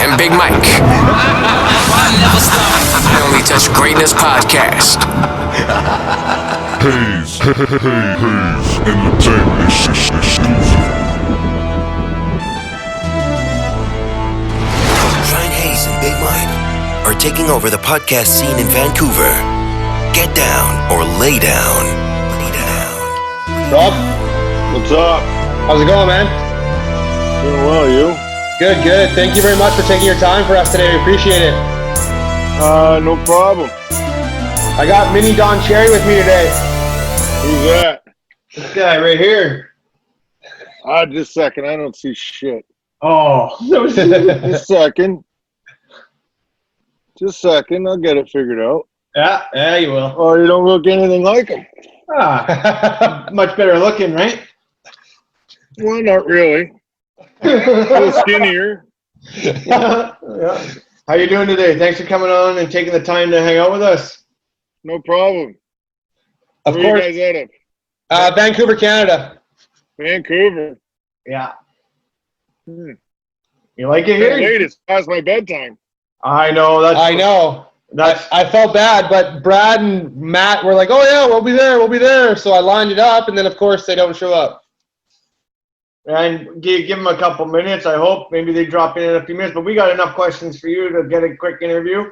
and Big Mike. I Only Touch Greatness podcast. Hayes Entertainment exclusive. Giant Hayes and Big Mike are taking over the podcast scene in Vancouver. Get down or lay down. Lay down. Rob, What's up? how's it going, man? Doing well, you? Good. Thank you very much for taking your time for us today. We appreciate it. No problem. I got Mini Don Cherry with me today. Who's that? This guy right here. Just a second. I don't see shit. Oh. Just a second. Just a second. I'll get it figured out. Yeah, you will. Oh, you don't look anything like him. Much better looking, right? Well, not really. A little skinnier. Yeah. How you doing today? Thanks for coming on and taking the time to hang out with us. No problem. Of Where course. are you guys out of? Vancouver, Canada. Vancouver. Yeah. Hmm. You like it It's here? late. It's past my bedtime. I know. I felt bad, but Brad and Matt were like, "Oh yeah, we'll be there." So I lined it up, and then of course they don't show up. And give them a couple minutes. I hope maybe they drop in a few minutes, but we got enough questions for you to get a quick interview.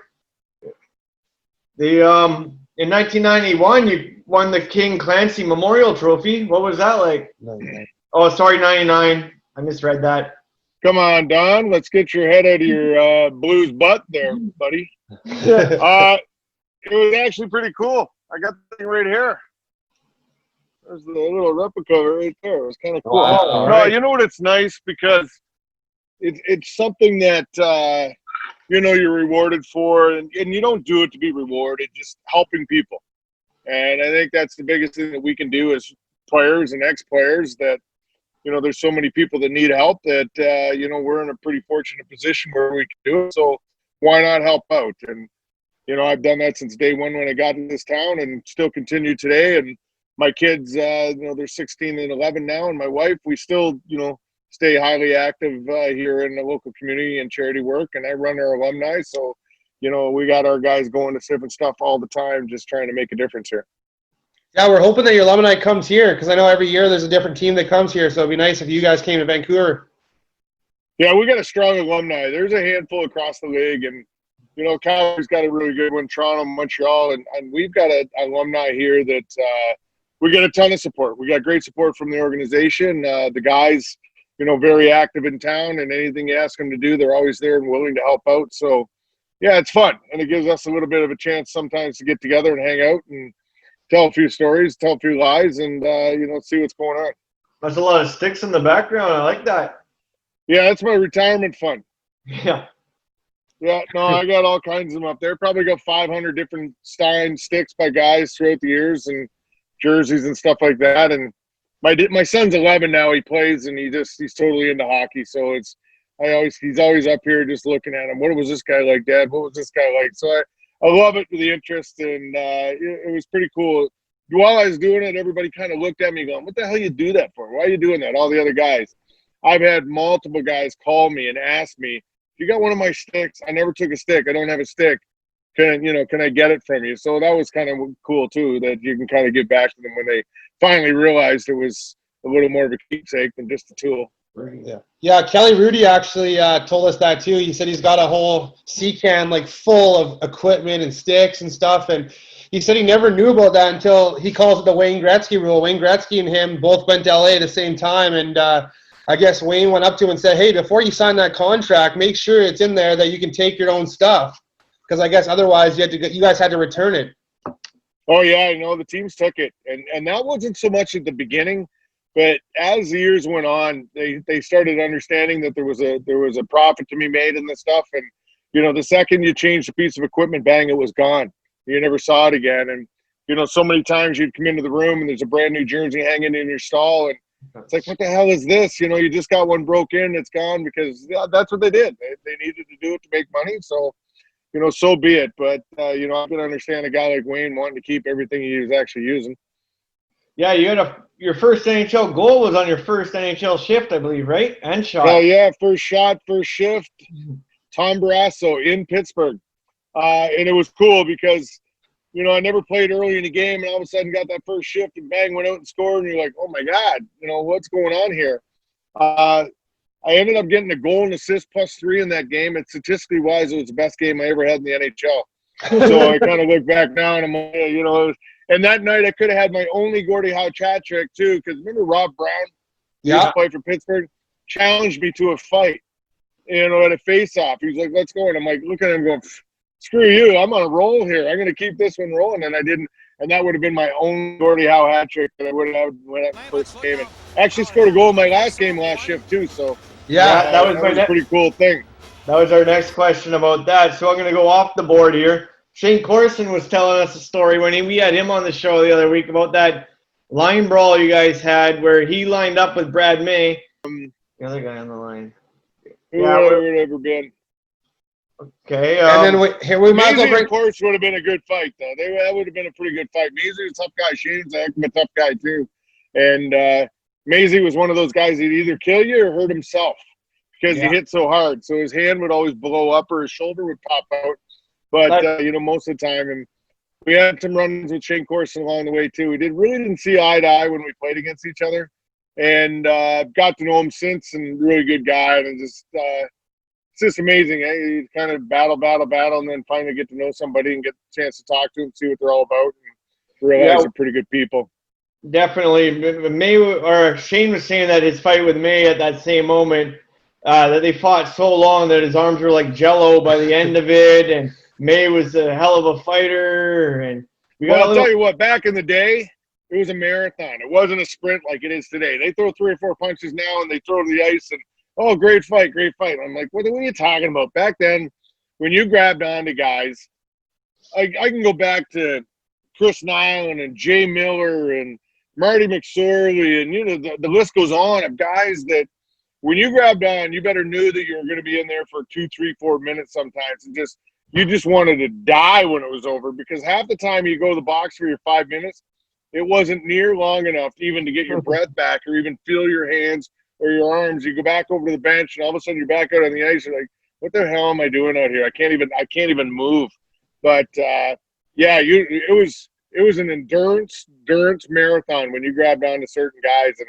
In 1991, you won the King Clancy Memorial Trophy. What was that like? 99. Oh, sorry, 99. I misread that. Come on, Don. Let's get your head out of your blues butt there, buddy. It was actually pretty cool. I got the thing right here. There's the little replica right there. It was kind of cool. Wow, No, right. you know what? It's nice because it's something that you're rewarded for, and you don't do it to be rewarded. Just helping people, and I think that's the biggest thing that we can do as players and ex-players. That there's so many people that need help that we're in a pretty fortunate position where we can do it. So why not help out? And I've done that since day one when I got in this town, and still continue today. And my kids, they're 16 and 11 now, and my wife, we still, stay highly active here in the local community and charity work, and I run our alumni. So, we got our guys going to different stuff all the time, just trying to make a difference here. Yeah, we're hoping that your alumni comes here because I know every year there's a different team that comes here. So it'd be nice if you guys came to Vancouver. Yeah, we got a strong alumni. There's a handful across the league, and Calgary's got a really good one, Toronto, Montreal, and we've got an alumni here that we get a ton of support. We got great support from the organization. The guys, very active in town, and anything you ask them to do, they're always there and willing to help out. So, yeah, it's fun, and it gives us a little bit of a chance sometimes to get together and hang out and tell a few stories, tell a few lies, and see what's going on. There's a lot of sticks in the background. I like that. Yeah, that's my retirement fund. Yeah. Yeah, no, I got all kinds of them up there. Probably got 500 different Stein sticks by guys throughout the years, and jerseys and stuff like that. And my son's 11 now. He plays, and he's totally into hockey. So he's always up here just looking at him. What was this guy like, Dad? What was this guy like? So I love it for the interest, and it was pretty cool. While I was doing it, everybody kind of looked at me going, "What the hell you do that for? Why are you doing that?" All the other guys. I've had multiple guys call me and ask me, "You got one of my sticks? I never took a stick. I don't have a stick. Can I get it from you?" So that was kind of cool too, that you can kind of give back to them when they finally realized it was a little more of a keepsake than just a tool. Yeah, Kelly Rudy actually told us that too. He said he's got a whole sea can like full of equipment and sticks and stuff, and he said he never knew about that until he calls it the Wayne Gretzky rule. Wayne Gretzky and him both went to LA at the same time, and I guess Wayne went up to him and said, "Hey, before you sign that contract, make sure it's in there that you can take your own stuff, because I guess otherwise you guys had to return it." Oh yeah, I know the teams took it, and that wasn't so much at the beginning, but as the years went on, they started understanding that there was a profit to be made in this stuff, and the second you changed a piece of equipment, bang, it was gone. You never saw it again, and so many times you'd come into the room and there's a brand new jersey hanging in your stall, and it's like, what the hell is this? You just got one broke in, it's gone, because that's what they did. They needed to do it to make money, so so be it. But I can understand a guy like Wayne wanting to keep everything he was actually using. Yeah, you had your first NHL goal was on your first NHL shift, I believe, right? And shot. Oh yeah, first shot, first shift. Tom Barrasso in Pittsburgh. And it was cool because, you know, I never played early in the game, and all of a sudden got that first shift and bang, went out and scored, and you're like, oh my God, you know, what's going on here? I ended up getting a goal and assist +3 in that game, and statistically wise, it was the best game I ever had in the NHL. So I kind of look back now, and I'm like, you know, and that night I could have had my only Gordie Howe hat trick too, because remember Rob Brown, who used to play for Pittsburgh, challenged me to a fight, you know, at a face-off. He's like, let's go. And I'm like, look at him going, screw you, I'm on a roll here. I'm going to keep this one rolling. And I didn't. And that would have been my own Gordie Howe hat trick that I would have had when I first came in. Actually scored a goal in my last game last shift too. So that was a pretty cool thing. That was our next question about that. So I'm going to go off the board here. Shane Corson was telling us a story when we had him on the show the other week about that line brawl you guys had where he lined up with Brad May. The other guy on the line. Who would have ever been? Okay. And then we might as well bring. Of course, would have been a good fight, though. That would have been a pretty good fight. Maisie was a tough guy. Shane's a heck of a tough guy, too. And Maisie was one of those guys that'd either kill you or hurt himself because he hit so hard. So his hand would always blow up or his shoulder would pop out. But, you know, most of the time. And we had some runs with Shane Corson along the way, too. We really didn't see eye to eye when we played against each other. And got to know him since, and really good guy. And just it's just amazing. You kind of battle, and then finally get to know somebody and get the chance to talk to them, see what they're all about, and realize they're pretty good people. Definitely. Shane was saying that his fight with May at that same moment, that they fought so long that his arms were like Jell-O by the end of it, and May was a hell of a fighter. And I'll tell you what, back in the day, it was a marathon. It wasn't a sprint like it is today. They throw 3 or 4 punches now, and they throw to the ice, and, oh, great fight. I'm like, what are you talking about? Back then, when you grabbed onto guys, I can go back to Chris Nyland and Jay Miller and Marty McSorley, and, you know, the list goes on of guys that when you grabbed on, you better knew that you were going to be in there for 2, 3, 4 minutes sometimes, and you just wanted to die when it was over, because half the time you go to the box for your 5 minutes, it wasn't near long enough even to get your breath back or even feel your hands or your arms. You go back over to the bench, and all of a sudden you're back out on the ice. You're like, what the hell am I doing out here? I can't even move. But it was an endurance marathon when you grabbed on to certain guys, and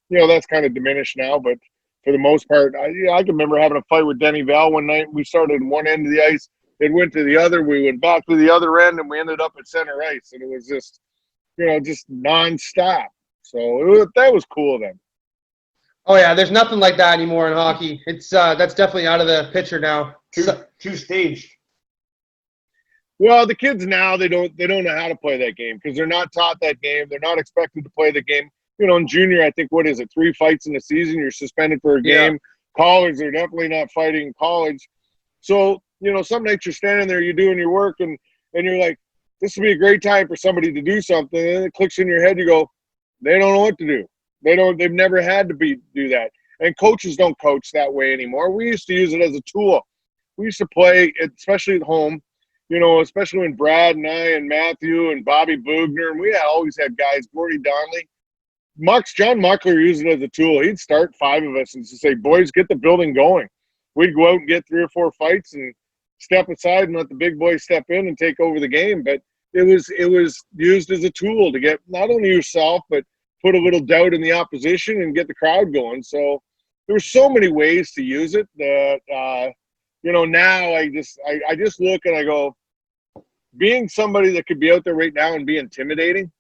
you know that's kind of diminished now. But for the most part, I can remember having a fight with Denny Val one night. We started at one end of the ice, it went to the other. We went back to the other end, and we ended up at center ice, and it was just, you know, just nonstop. So that was cool then. Oh yeah, there's nothing like that anymore in hockey. It's that's definitely out of the picture now. Two staged. Well, the kids now they don't know how to play that game because they're not taught that game. They're not expected to play the game. You know, in junior, I think, what is it, 3 fights in a season? You're suspended for a game. Yeah. College, they're definitely not fighting in college. So, you know, some nights you're standing there, you're doing your work, and you're like, this would be a great time for somebody to do something. And then it clicks in your head. You go, they don't know what to do. They've never had to do that. And coaches don't coach that way anymore. We used to use it as a tool. We used to play, especially at home, you know, especially when Brad and I and Matthew and Bobby Bugner, and we always had guys, Gordy Donnelly. John Muckler used it as a tool. He'd start 5 of us and just say, boys, get the building going. We'd go out and get 3 or 4 fights and step aside and let the big boys step in and take over the game. But it was used as a tool to get not only yourself, but put a little doubt in the opposition and get the crowd going. So there were so many ways to use it that, you know, now I just look and I go, being somebody that could be out there right now and be intimidating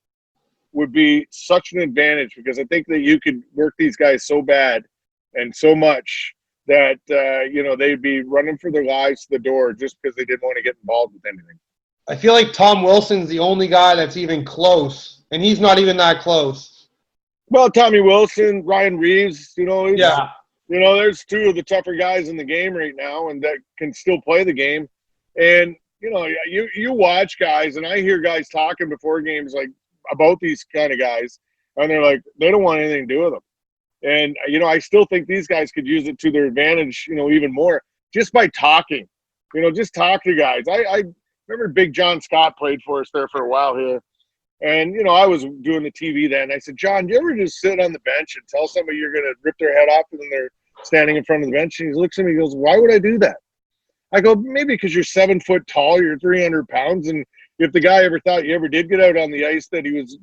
would be such an advantage, because I think that you could work these guys so bad and so much that, you know, they'd be running for their lives to the door just because they didn't want to get involved with anything. I feel like Tom Wilson's the only guy that's even close, and he's not even that close. Well, Tommy Wilson, Ryan Reeves, you know, yeah. You know, there's 2 of the tougher guys in the game right now and that can still play the game. And, you know, you watch guys, and I hear guys talking before games like about these kind of guys, and they're like, they don't want anything to do with them. And, you know, I still think these guys could use it to their advantage, you know, even more just by talking. You know, just talk to guys. I remember Big John Scott played for us there for a while here. And, you know, I was doing the TV then. I said, John, do you ever just sit on the bench and tell somebody you're going to rip their head off and then they're standing in front of the bench? And he looks at me and goes, why would I do that? I go, maybe because you're 7 foot tall, you're 300 pounds, and if the guy ever thought you ever did get out on the ice, that he was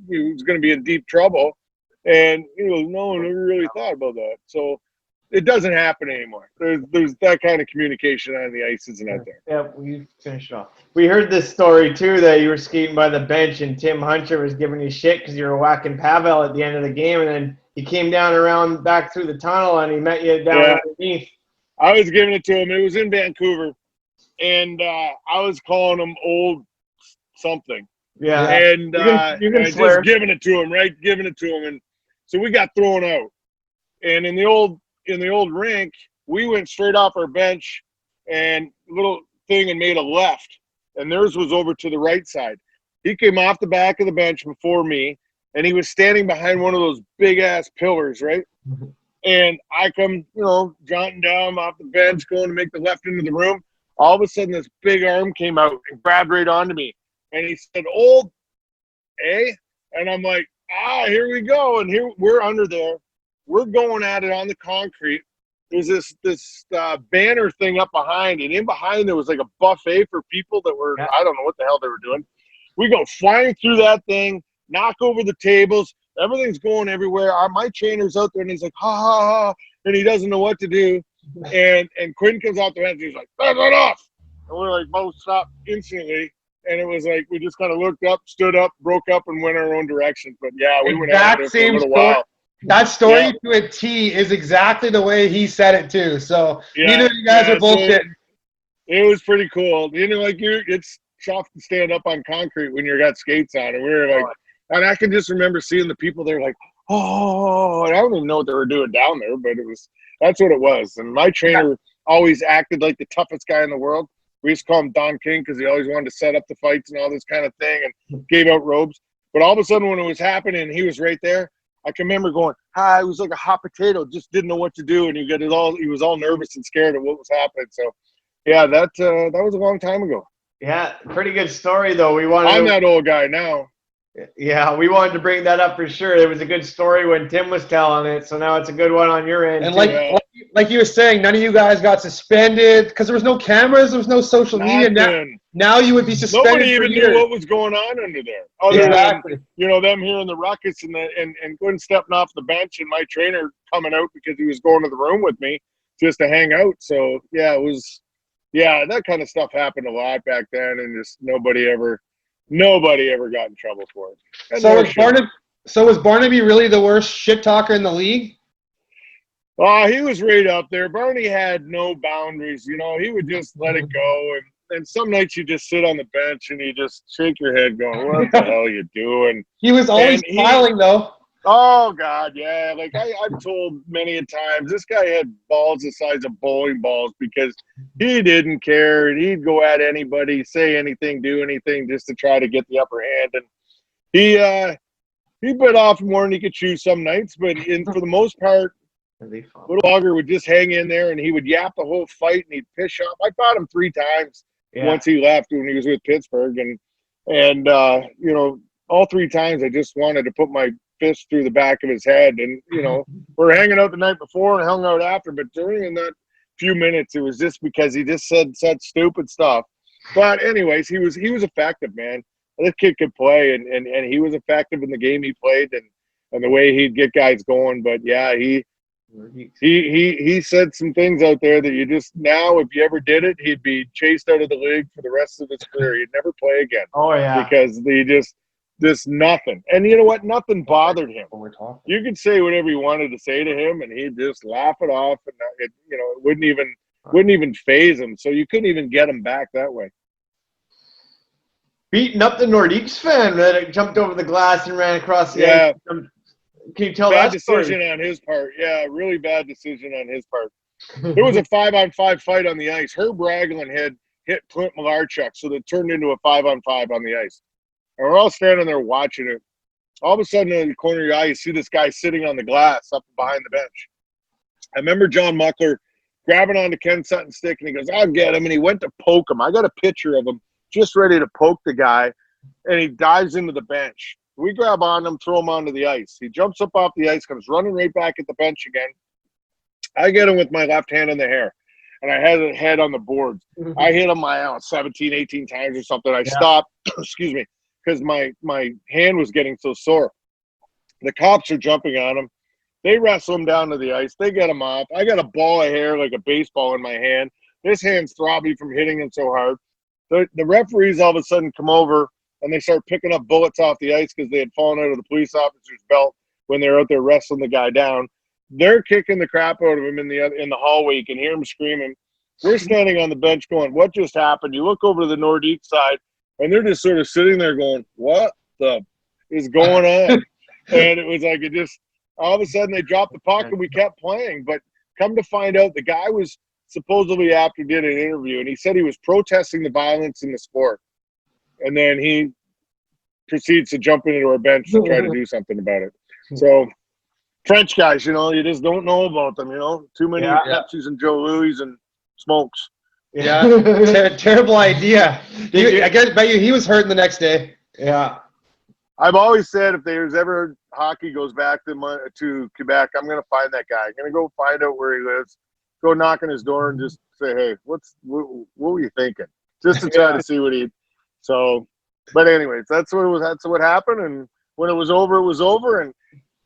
going to be in deep trouble. And he goes, no, I never really thought about that. So it doesn't happen anymore. There's that kind of communication on the ice isn't out there. Yeah, we finished off. We heard this story too that you were skating by the bench and Tim Hunter was giving you shit because you were whacking Pavel at the end of the game, and then he came down around back through the tunnel and he met you down underneath. I was giving it to him. It was in Vancouver, and I was calling him old something. Yeah, and you can swear. just giving it to him, right? Giving it to him, and so we got thrown out. And in the old rink, we went straight off our bench and little thing and made a left, and theirs was over to the right side. He came off the back of the bench before me, and he was standing behind one of those big ass pillars, right? And I come, jaunting down off the bench, going to make the left into the room. All of a sudden, this big arm came out and grabbed right onto me. And he said, old, eh? And I'm like, here we go. And here we're under there. We're going at it on the concrete. There's this banner thing up behind. And in behind, there was like a buffet for people that were, I don't know what the hell they were doing. We go flying through that thing, knock over the tables. Everything's going everywhere. My trainer's out there, and he's like, ha, ha, ha. And he doesn't know what to do. And Quinn comes out the bench, and he's like, back right off. And we're like, both stopped instantly. And it was like, we just kind of looked up, stood up, broke up, and went our own directions. But, yeah, we went out there for a little while. That story to a T is exactly the way he said it, too. So neither of you guys are bullshit. So it was pretty cool. It's tough to stand up on concrete when you got skates on. And we were like, and I can just remember seeing the people there like, oh, and I don't even know what they were doing down there, but that's what it was. And my trainer always acted like the toughest guy in the world. We used to call him Don King because he always wanted to set up the fights and all this kind of thing and gave out robes. But all of a sudden when it was happening, he was right there. I can remember going, hi, it was like a hot potato, just didn't know what to do. And he was all nervous and scared of what was happening. So, yeah, that was a long time ago. Yeah, pretty good story, though. I'm that old guy now. Yeah, we wanted to bring that up for sure. It was a good story when Tim was telling it, so now it's a good one on your end. And like you were saying, none of you guys got suspended because there was no cameras, there was no social media. Now you would be suspended. Nobody even knew what was going on under there. Other than, them hearing the ruckus and Glenn stepping off the bench and my trainer coming out because he was going to the room with me just to hang out. So, yeah, it was – yeah, that kind of stuff happened a lot back then, and just nobody ever got in trouble for it. So was Barnaby really the worst shit talker in the league? He was right up there. Barney had no boundaries. He would just let it go. And some nights you just sit on the bench and you just shake your head going, what the hell are you doing? He was always smiling, though. Oh, God, yeah. Like, I've told many a times, this guy had balls the size of bowling balls because he didn't care. And he'd go at anybody, say anything, do anything just to try to get the upper hand. And he bit off more than he could chew some nights. But for the most part, Little Auger would just hang in there, and he would yap the whole fight, and he'd piss off. I fought him 3 times once he left when he was with Pittsburgh. And all 3 times I just wanted to put my fist through the back of his head. And we're hanging out the night before and hung out after, but during that few minutes it was just because he just said such stupid stuff. But anyways, he was effective, man. This kid could play, and he was effective in the game he played and the way he'd get guys going. But yeah, he said some things out there that you just, now if you ever did it, he'd be chased out of the league for the rest of his career. He'd never play again. Oh yeah, because he just nothing. And you know what? Nothing bothered him. You could say whatever you wanted to say to him, and he'd just laugh it off, and it wouldn't even faze him. So you couldn't even get him back that way. Beating up the Nordiques fan that jumped over the glass and ran across the ice. Can you tell bad that story? Decision on his part. Yeah, really bad decision on his part. It was a 5-on-5 fight on the ice. Herb Raglan had hit Clint Malarchuk, so that turned into a 5-on-5 on the ice. And we're all standing there watching it. All of a sudden, in the corner of your eye, you see this guy sitting on the glass up behind the bench. I remember John Muckler grabbing onto Ken Sutton's stick, and he goes, I'll get him. And he went to poke him. I got a picture of him just ready to poke the guy, and he dives into the bench. We grab on him, throw him onto the ice. He jumps up off the ice, comes running right back at the bench again. I get him with my left hand in the hair. and I had a head on the boards. I hit him, 17, 18 times or something. I stopped, excuse me, because my hand was getting so sore. The cops are jumping on him. They wrestle him down to the ice. They get him off. I got a ball of hair like a baseball in my hand. This hand's throbbing from hitting him so hard. The referees all of a sudden come over, and they start picking up bullets off the ice because they had fallen out of the police officer's belt when they were out there wrestling the guy down. They're kicking the crap out of him in the hallway. You can hear him screaming. We're standing on the bench going, what just happened? You look over to the Nordique side, and they're just sort of sitting there going, what the is going on? And it was like all of a sudden they dropped the puck and we kept playing. But come to find out, the guy was supposedly after did an interview, and he said he was protesting the violence in the sport. And then he proceeds to jump into our bench to try to do something about it. So French guys, you just don't know about them, Too many Pepsis and Joe Louis and smokes. Yeah, terrible idea. I bet you he was hurting the next day. Yeah. I've always said if there's ever hockey goes back to Quebec, I'm going to find that guy. I'm going to go find out where he lives, go knock on his door and just say, hey, what were you thinking? Just to try to see what he – so, but anyways, that's what happened. And when it was over and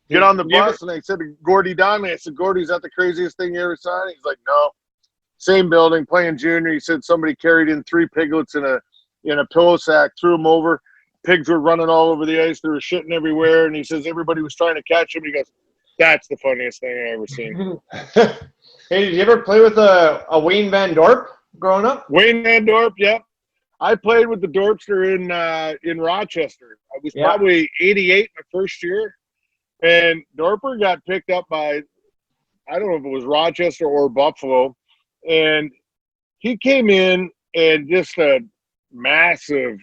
get on the bus. And I said to Gordy Diamond, I said, Gordy, is that the craziest thing you ever saw? And he's like, no. Same building, playing junior. He said somebody carried in 3 piglets in a pillow sack, threw them over. Pigs were running all over the ice. They were shitting everywhere. And he says everybody was trying to catch him. He goes, that's the funniest thing I ever seen. Hey, did you ever play with a Wayne Van Dorp growing up? Wayne Van Dorp, yep. I played with the Dorpster in Rochester. I was probably 88 my first year. And Dorper got picked up by, I don't know if it was Rochester or Buffalo. And he came in and just a massive,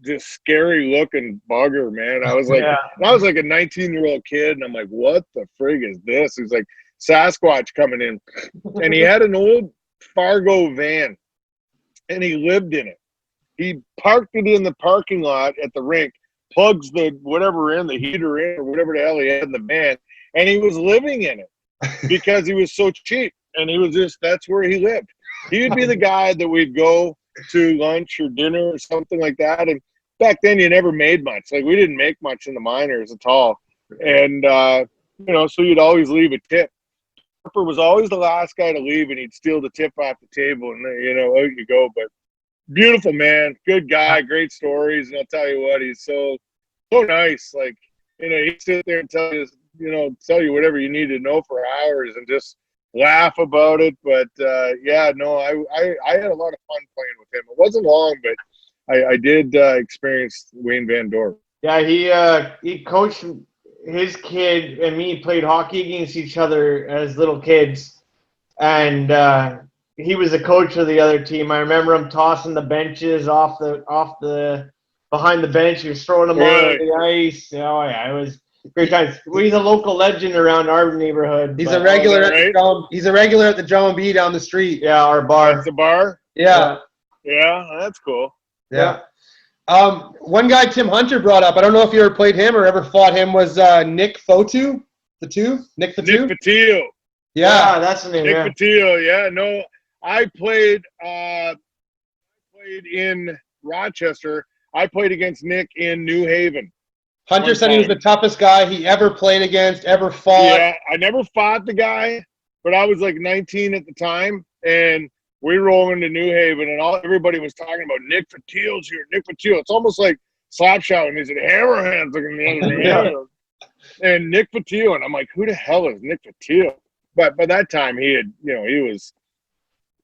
just scary looking bugger, man. I was like, I was like a 19-year-old kid, and I'm like, what the frig is this? He's like Sasquatch coming in. And he had an old Fargo van, and he lived in it. He parked it in the parking lot at the rink, plugs the whatever in, the heater in, or whatever the hell he had in the van, and he was living in it because he was so cheap. And he was that's where he lived. He would be the guy that we'd go to lunch or dinner or something like that. And back then you never made much. Like we didn't make much in the minors at all. And, so you'd always leave a tip. Harper was always the last guy to leave, and he'd steal the tip off the table and, out you go. But beautiful man, good guy, great stories. And I'll tell you what, he's so nice. Like, he'd sit there and tell you whatever you need to know for hours and just laugh about it. But I had a lot of fun playing with him. It wasn't long, but I did experience Wayne Van Dorp. Yeah, he coached his kid and me, played hockey against each other as little kids, and he was the coach of the other team. I remember him tossing the benches off the behind the bench. He was throwing them on the ice. Oh yeah, it was great times. Well, he's a local legend around our neighborhood. He's a regular he's a regular at the Joe and B down the street. Yeah, our bar. That's the bar? Yeah. Yeah, that's cool. Yeah. One guy Tim Hunter brought up, I don't know if you ever played him or ever fought him, was Nick Fotu, Nick Patillo. Yeah, that's the name. Nick Patillo, yeah. No, I played in Rochester. I played against Nick in New Haven. Hunter said he was the toughest guy he ever played against, ever fought. Yeah, I never fought the guy, but I was like 19 at the time, and we roll into New Haven, and everybody was talking about Nick Patillo's here. Nick Patillo. It's almost like Slapshot, and he said Hammerhands looking the other and Nick Patillo, and I'm like, who the hell is Nick Patillo? But by that time, he had, he was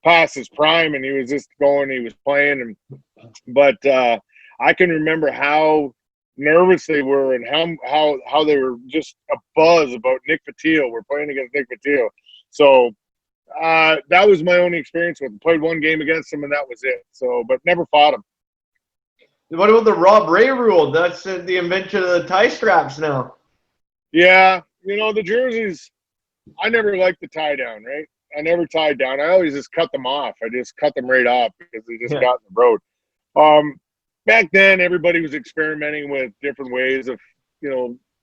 past his prime, and he was just going. He was playing, but I can remember how nervous they were and how they were just a buzz about Nick Patillo. We're playing against Nick Patillo, so. That was my only experience with him. Played one game against him, and that was it. So, but never fought him. What about the Rob Ray rule? That's the invention of the tie straps now. Yeah, the jerseys. I never liked the tie down. Right? I never tied down. I always just cut them off. I just cut them right off because they just got in the road. Back then, everybody was experimenting with different ways of,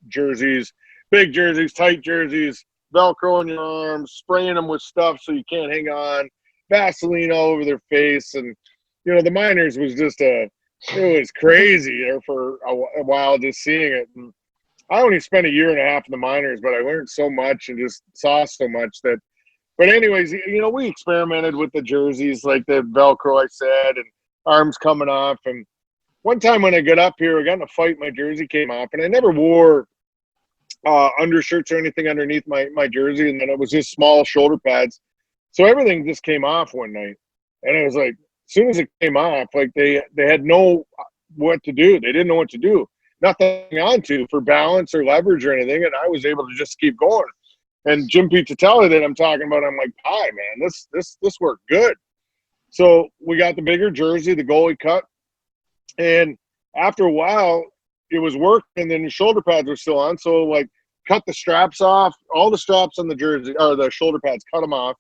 jerseys, big jerseys, tight jerseys. Velcro on your arms, spraying them with stuff so you can't hang on. Vaseline all over their face. And, you know, the minors was just it was crazy there for a while just seeing it. And I only spent a year and a half in the minors, but I learned so much and just saw so much that. But anyways, you know, we experimented with the jerseys, like the Velcro I said, and arms coming off. And one time when I got up here, I got in a fight, my jersey came off, and I never wore undershirts or anything underneath my jersey, and then it was just small shoulder pads. So everything just came off one night, and it was like, as soon as it came off, like they had no what to do. They didn't know what to do. Nothing on to for balance or leverage or anything, and I was able to just keep going. And Jim Pizzatelli that I'm talking about, I'm like, hi, man, this worked good. So we got the bigger jersey, the goalie cut, and after a while, it was working, and then the shoulder pads were still on. So, like, cut the straps off, all the straps on the jersey, or the shoulder pads, cut them off,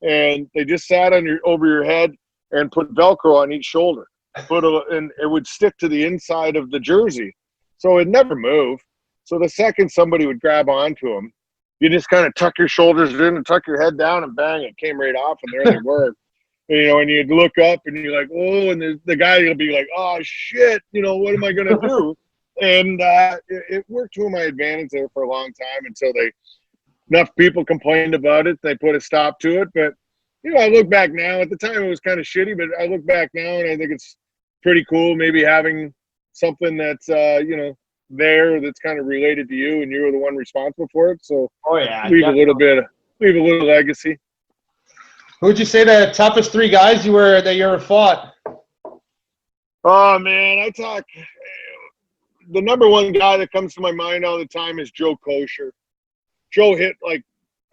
and they just sat on over your head and put Velcro on each shoulder. And it would stick to the inside of the jersey. So it never moved. So the second somebody would grab onto them, you just kind of tuck your shoulders in and tuck your head down, and bang, it came right off, and there they were. You know, and you'd look up, and you're like, oh, and the guy will be like, oh, shit, you know, what am I going to do? And it worked to my advantage there for a long time until enough people complained about it. They put a stop to it. But, you know, I look back now. At the time, it was kind of shitty, but I look back now, and I think it's pretty cool maybe having something that's, you know, that's kind of related to you, and you were the one responsible for it. So leave a little legacy. Who'd you say the toughest three guys that you ever fought? Oh, man, the number one guy that comes to my mind all the time is Joe Kosher. Joe hit like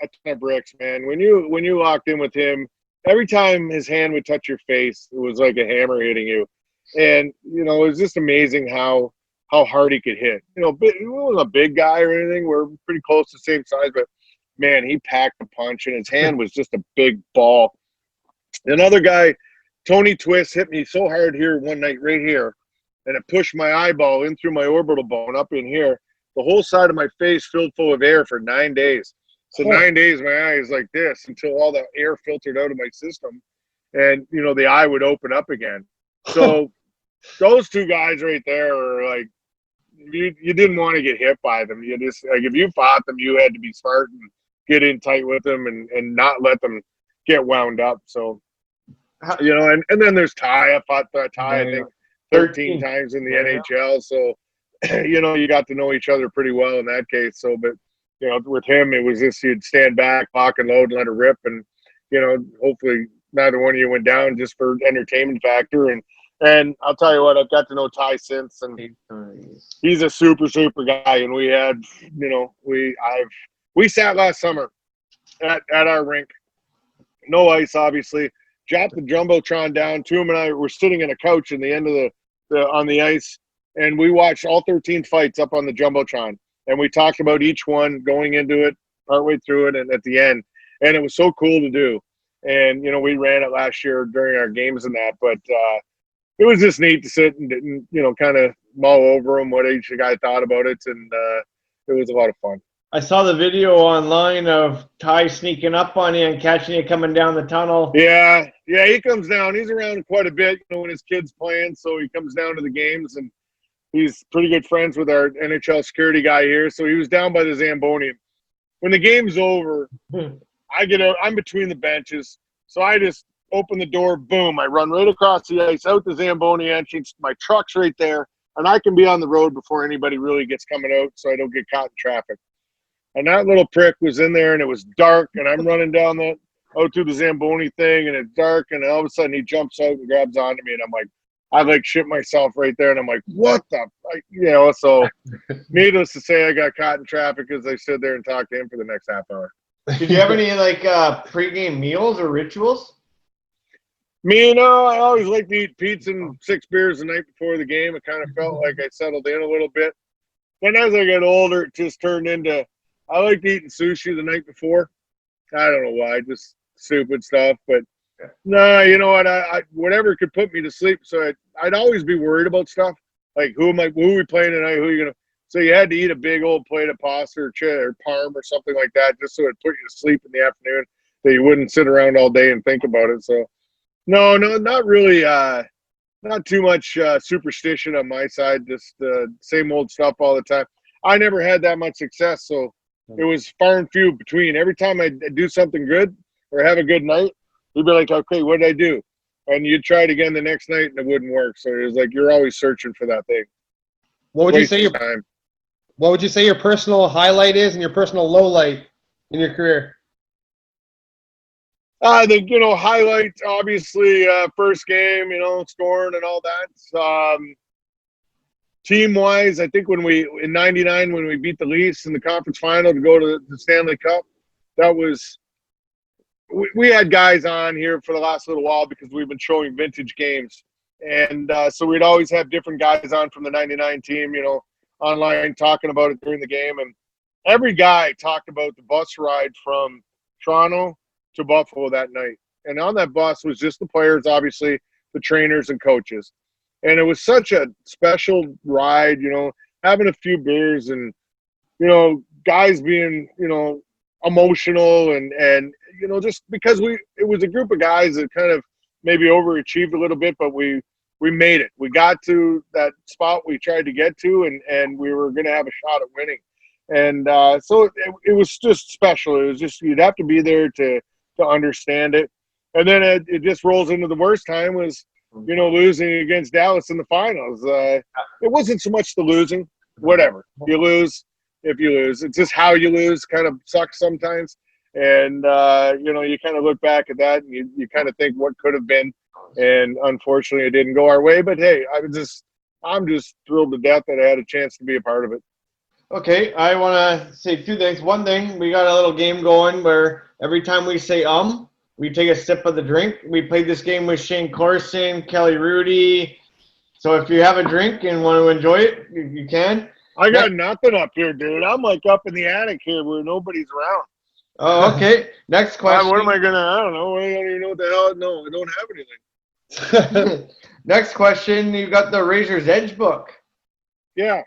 a ton of bricks, man. When you locked in with him, every time his hand would touch your face, it was like a hammer hitting you. And, you know, it was just amazing how hard he could hit. You know, he wasn't a big guy or anything. We're pretty close to the same size, but, man, he packed a punch, and his hand was just a big ball. Another guy, Tony Twist, hit me so hard here one night right here, and it pushed my eyeball in through my orbital bone up in here. The whole side of my face filled full of air for 9 days. So 9 days, my eye is like this until all the air filtered out of my system, and, you know, the eye would open up again. So those two guys right there are like, you didn't want to get hit by them. You just, like, if you fought them, you had to be smart and get in tight with them and not let them get wound up. So, you know, and then there's Ty. I fought Ty, I think, 13 times in the NHL. So, you know, you got to know each other pretty well in that case. So, but, you know, with him, it was just you'd stand back, lock and load, and let it rip. And, you know, hopefully neither one of you went down just for entertainment factor. And I'll tell you what, I've got to know Ty since, and he's a super, super guy. And we had, you know, we sat last summer at our rink. No ice, obviously. Dropped the Jumbotron down. Him and I were sitting in a couch in the end of on the ice, and we watched all 13 fights up on the Jumbotron. And we talked about each one going into it, partway through it, and at the end. And it was so cool to do. And, you know, we ran it last year during our games and that. But it was just neat to sit and you know, kind of mull over them, what each guy thought about it. And it was a lot of fun. I saw the video online of Ty sneaking up on you and catching you coming down the tunnel. Yeah, he comes down. He's around quite a bit, you know, when his kid's playing, so he comes down to the games, and he's pretty good friends with our NHL security guy here. So he was down by the Zamboni. When the game's over, I get out. I'm between the benches, so I just open the door. Boom! I run right across the ice, out the Zamboni entrance. My truck's right there, and I can be on the road before anybody really gets coming out, so I don't get caught in traffic. And that little prick was in there, and it was dark, and I'm running down out through the Zamboni thing, and it's dark, and all of a sudden he jumps out and grabs onto me, and I'm like, I like shit myself right there, and I'm like, what the, you know? So, needless to say, I got caught in traffic as I stood there and talked to him for the next half hour. Did you have any like pregame meals or rituals? Me, no, I always like to eat pizza and 6 beers the night before the game. It kind of felt like I settled in a little bit. Then as I got older, it just turned into, I liked eating sushi the night before. I don't know why, just stupid stuff. But no, you know what? I whatever could put me to sleep. So I'd always be worried about stuff like who are we playing tonight? Who are you gonna? So you had to eat a big old plate of pasta or parm or something like that, just so it put you to sleep in the afternoon. that you wouldn't sit around all day and think about it. So no, not really. Not too much superstition on my side. Just same old stuff all the time. I never had that much success, so it was far and few between. Every time I do something good or have a good night, you'd be like, okay, what did I do? And you'd try it again the next night, and it wouldn't work. So it was like you're always searching for that thing. What would you say your Time. What would you say your personal highlight is and your personal low light in your career? I think, highlights, obviously, first game, scoring and all that. Team-wise, I think in '99, when we beat the Leafs in the conference final to go to the Stanley Cup, that was – we had guys on here for the last little while because we've been showing vintage games. And so we'd always have different guys on from the '99 team, online talking about it during the game. And every guy talked about the bus ride from Toronto to Buffalo that night. And on that bus was just the players, obviously, the trainers and coaches. And it was such a special ride, having a few beers and, guys being, emotional and just because it was a group of guys that kind of maybe overachieved a little bit, but we made it. We got to that spot we tried to get to, and we were going to have a shot at winning. And so it was just special. It was just, you'd have to be there to understand it. And then it just rolls into the worst time was, losing against Dallas in the finals. It wasn't so much the losing, whatever. You lose if you lose. It's just how you lose kind of sucks sometimes. And, you kind of look back at that and you kind of think what could have been. And unfortunately, it didn't go our way. But, hey, I'm just thrilled to death that I had a chance to be a part of it. Okay, I want to say two things. One thing, we got a little game going where every time we say we take a sip of the drink. We played this game with Shane Corson, Kelly Rudy. So if you have a drink and want to enjoy it, you can. I got nothing up here, dude. I'm like up in the attic here where nobody's around. Oh, okay. Next question. What am I going to – I don't know. I don't even know what the hell – no, I don't have anything. Next question, you got the Razor's Edge book. Yeah.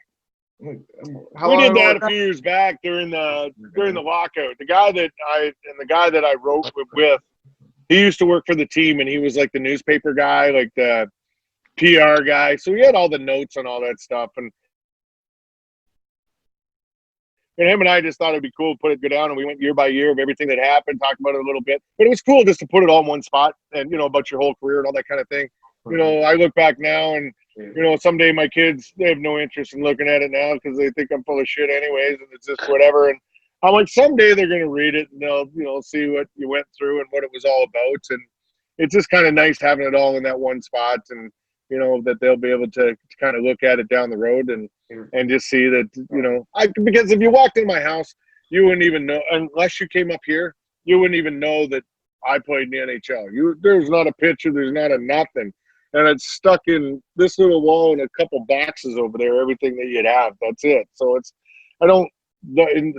How we long did that ago a few years back during the lockout. The guy that I wrote with, he used to work for the team, and he was like the newspaper guy, like the PR guy. So he had all the notes and all that stuff. And him and I just thought it'd be cool to go down, and we went year by year of everything that happened, talked about it a little bit. But it was cool just to put it all in one spot and, about your whole career and all that kind of thing. I look back now and, someday my kids, they have no interest in looking at it now because they think I'm full of shit anyways, and it's just whatever. And I'm like, someday they're going to read it and they'll, see what you went through and what it was all about. And it's just kind of nice having it all in that one spot and, that they'll be able to kind of look at it down the road and just see that, because if you walked in my house, you wouldn't even know, unless you came up here, you wouldn't even know that I played in the NHL. There's not a picture, there's not a nothing. And it's stuck in this little wall and a couple boxes over there, everything that you'd have. That's it. So it's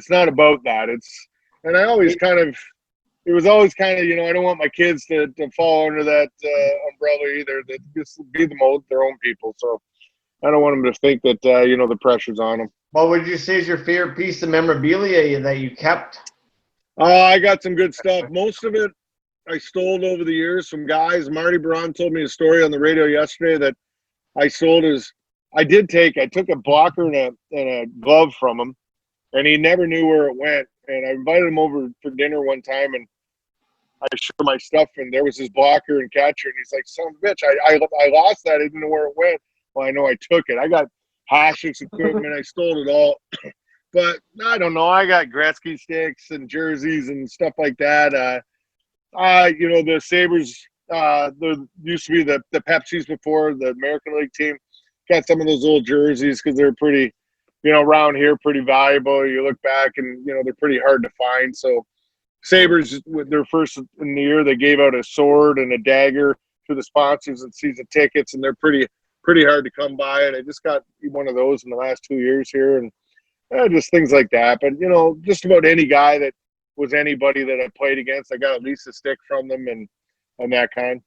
not about that. And I always it was always kind of, I don't want my kids to fall under that umbrella either. That just be their own people. So I don't want them to think that, the pressure's on them. What would you say is your favorite piece of memorabilia that you kept? I got some good stuff. Most of it I stole over the years from guys. Marty Braun told me a story on the radio yesterday that I sold I took a blocker and a glove from him, and he never knew where it went. And I invited him over for dinner one time, and I showed my stuff, and there was his blocker and catcher, and he's like, son of a bitch, I lost that. I didn't know where it went. Well, I know I took it. I got Hashik's equipment. I stole it all. But I don't know. I got Gretzky sticks and jerseys and stuff like that. The Sabres, there used to be the Pepsis before, the American League team. Got some of those old jerseys because they're pretty, around here, pretty valuable. You look back and, they're pretty hard to find. So Sabres, with their first in the year, they gave out a sword and a dagger to the sponsors and season tickets, and they're pretty hard to come by. And I just got one of those in the last 2 years here, and just things like that. But, just about any guy that was anybody that I played against, I got at least a stick from them and that kind.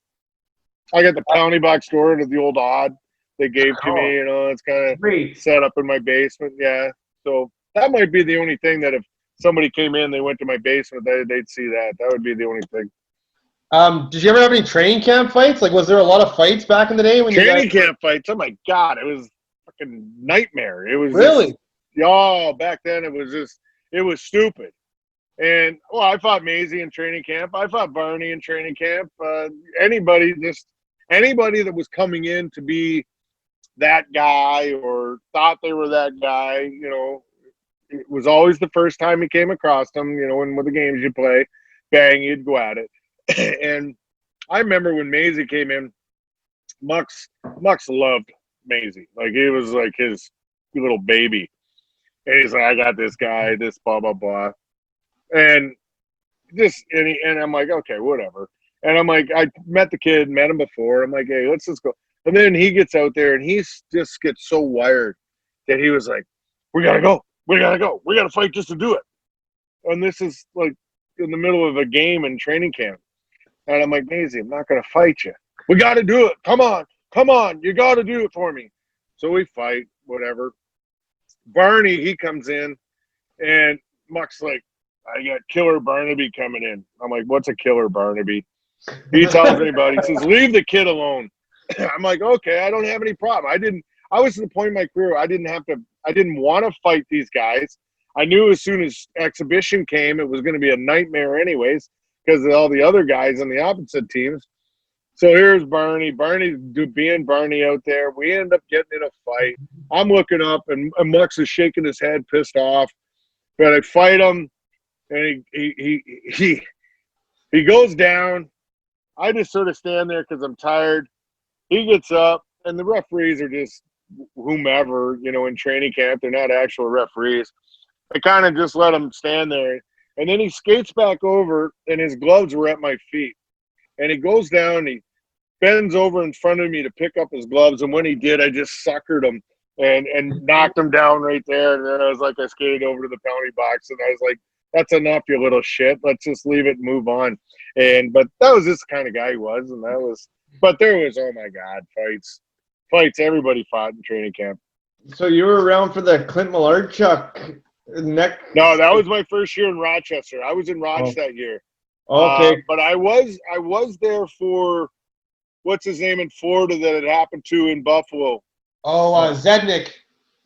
I got the Poundy box stored of the old odd they gave to me. It's kind of set up in my basement. Yeah. So that might be the only thing that if somebody came in, they went to my basement, they'd see that. That would be the only thing. Did you ever have any training camp fights? Like, was there a lot of fights back in the day when Training camp fights, oh my God, it was a fucking nightmare. It was Really? back then it was stupid. And, well, I fought Maisie in training camp. I fought Barney in training camp. Anybody that was coming in to be that guy or thought they were that guy, you know, it was always the first time you came across them, you know, and with the games you play, bang, you'd go at it. And I remember when Maisie came in, Mux loved Maisie. Like, it was like his little baby. And he's like, I got this guy, this blah, blah, blah. And I'm like, okay, whatever. And I'm like, I met him before. I'm like, hey, let's just go. And then he gets out there and he just gets so wired that he was like, we got to go. We got to fight just to do it. And this is like in the middle of a game in training camp. And I'm like, Maisie, I'm not going to fight you. We got to do it. Come on. You got to do it for me. So we fight, whatever. Barney, he comes in and Muck's like, I got Killer Barnaby coming in. I'm like, what's a Killer Barnaby? He tells me about it. He says, leave the kid alone. I'm like, okay, I don't have any problem. I was at the point in my career, I didn't want to fight these guys. I knew as soon as exhibition came, it was going to be a nightmare anyways because of all the other guys on the opposite teams. So here's Barney. Barney's being Barney out there. We end up getting in a fight. I'm looking up, and Mux is shaking his head, pissed off. But I fight him, and he goes down. I just sort of stand there because I'm tired. He gets up, and the referees are just whomever, you know, in training camp. They're not actual referees. I kind of just let him stand there. And then he skates back over, and his gloves were at my feet. And he goes down, and he bends over in front of me to pick up his gloves. And when he did, I just suckered him and knocked him down right there. And then I was like, I skated over to the penalty box, and I was like, that's enough, you little shit. Let's just leave it and move on. But that was just the kind of guy he was. But there was, oh my God, fights. Everybody fought in training camp. So you were around for the Clint Malarchuk neck? No, that was my first year in Rochester. I was in Roch that year. Okay. But I was there for, what's his name in Florida that it happened to in Buffalo? Zednik.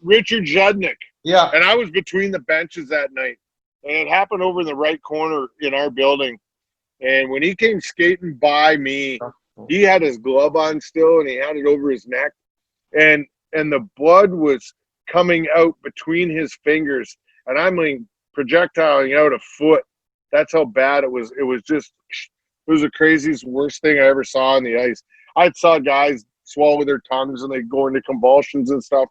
Richard Zednik. Yeah. And I was between the benches that night. And it happened over in the right corner in our building. And when he came skating by me, he had his glove on still, and he had it over his neck. And the blood was coming out between his fingers. And I'm like projectiling out a foot. That's how bad it was. It was the craziest, worst thing I ever saw on the ice. I saw guys swallow their tongues and they go into convulsions and stuff.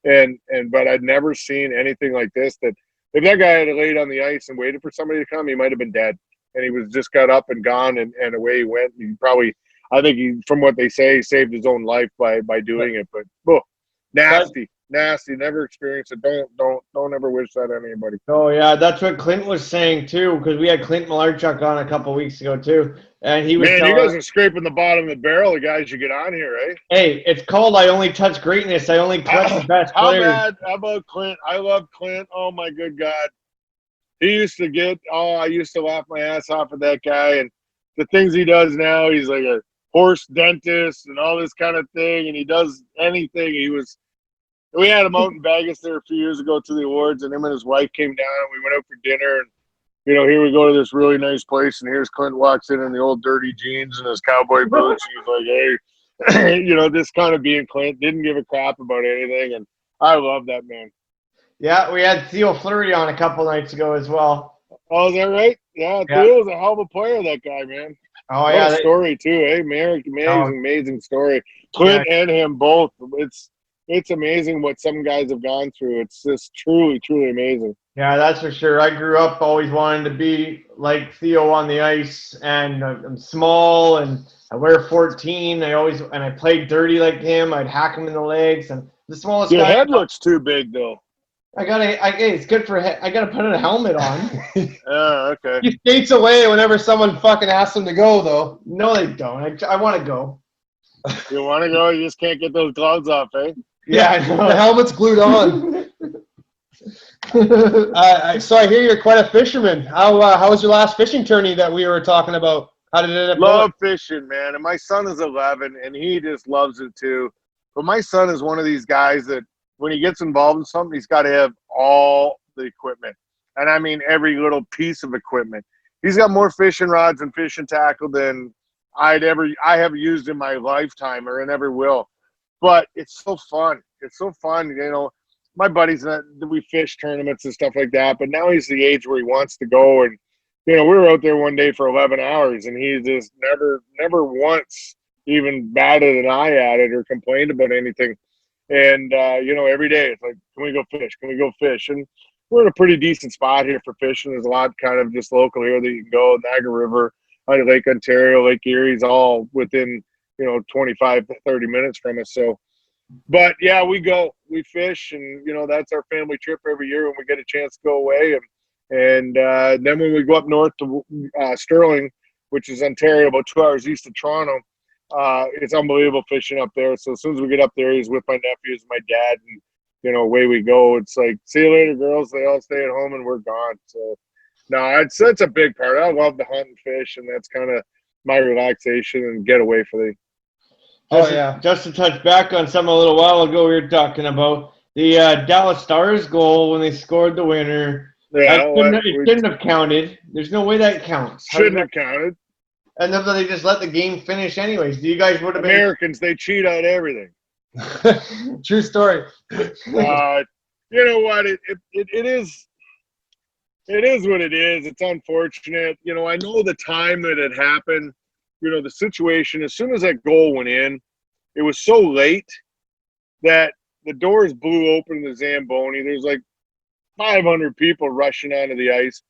But I'd never seen anything like this. That if that guy had laid on the ice and waited for somebody to come, he might have been dead. And he was just got up and gone, and away he went. He probably, I think he, from what they say, he saved his own life by doing it. But nasty. Never experienced it. Don't ever wish that on anybody. Oh yeah, that's what Clint was saying too. Because we had Clint Malarchuk on a couple weeks ago too, and he was. Man, you guys are scraping the bottom of the barrel. The guys you get on here, eh? Hey, it's called I Only Touch Greatness. I only touch the best players. How about Clint? I love Clint. Oh my good God. He used to I used to laugh my ass off at that guy, and the things he does now, he's like a horse dentist and all this kind of thing, and he does anything. We had him out in Vegas there a few years ago to the awards, and him and his wife came down, and we went out for dinner, and, you know, here we go to this really nice place, and here's Clint walks in the old dirty jeans and his cowboy boots. He's like, hey, you know, this kind of being Clint, didn't give a crap about anything, and I love that man. Yeah, we had Theo Fleury on a couple nights ago as well. Oh, is that right? Yeah, Theo was a hell of a player, that guy, man. Oh, what yeah. a story, too, eh? Amazing story. Clint and him both. It's amazing what some guys have gone through. It's just truly, truly amazing. Yeah, that's for sure. I grew up always wanting to be like Theo on the ice, and I'm small, and I wear 14. I played dirty like him. I'd hack him in the legs, and the smallest Your guy. head looks too big, though. It's good for head. I gotta put a helmet on. Okay. He skates away whenever someone fucking asks him to go, though. No, they don't. I want to go. You want to go? You just can't get those gloves off, eh? Yeah, I know. The helmet's glued on. So I hear you're quite a fisherman. How was your last fishing tourney that we were talking about? How did it end up going? Love fishing, man. And my son is 11, and he just loves it too. But my son is one of these guys that when he gets involved in something, he's got to have all the equipment. And I mean every little piece of equipment. He's got more fishing rods and fishing tackle than I have used in my lifetime or never will. But it's so fun. It's so fun. You know, my buddies, we fish tournaments and stuff like that. But now he's the age where he wants to go. And, you know, we were out there one day for 11 hours, and he just never once even batted an eye at it or complained about anything. And, you know, every day it's like, can we go fish? Can we go fish? And we're in a pretty decent spot here for fishing. There's a lot kind of just local here that you can go. Niagara River, Lake Ontario, Lake Erie's all within, you know, 25, 30 minutes from us. So, but yeah, we fish, and, you know, that's our family trip every year when we get a chance to go away. And then when we go up north to Sterling, which is Ontario, about 2 hours east of Toronto, it's unbelievable fishing up there. So as soon as we get up there, he's with my nephews, my dad, and, you know, away we go. It's like, see you later, girls. They all stay at home, and we're gone. So, no, that's a big part. I love to hunt and fish, and that's kind of my relaxation and getaway for the. Just to touch back on something a little while ago we were talking about, the Dallas Stars goal when they scored the winner. Yeah, It shouldn't have counted. There's no way that counts. Shouldn't have counted. And then they just let the game finish anyways. You guys would have been Americans, they cheat on everything. True story. You know what? It is. It is what it is. It's unfortunate. You know, I know the time that it happened. You know, the situation. As soon as that goal went in, it was so late that the doors blew open the Zamboni. There's like 500 people rushing onto the ice.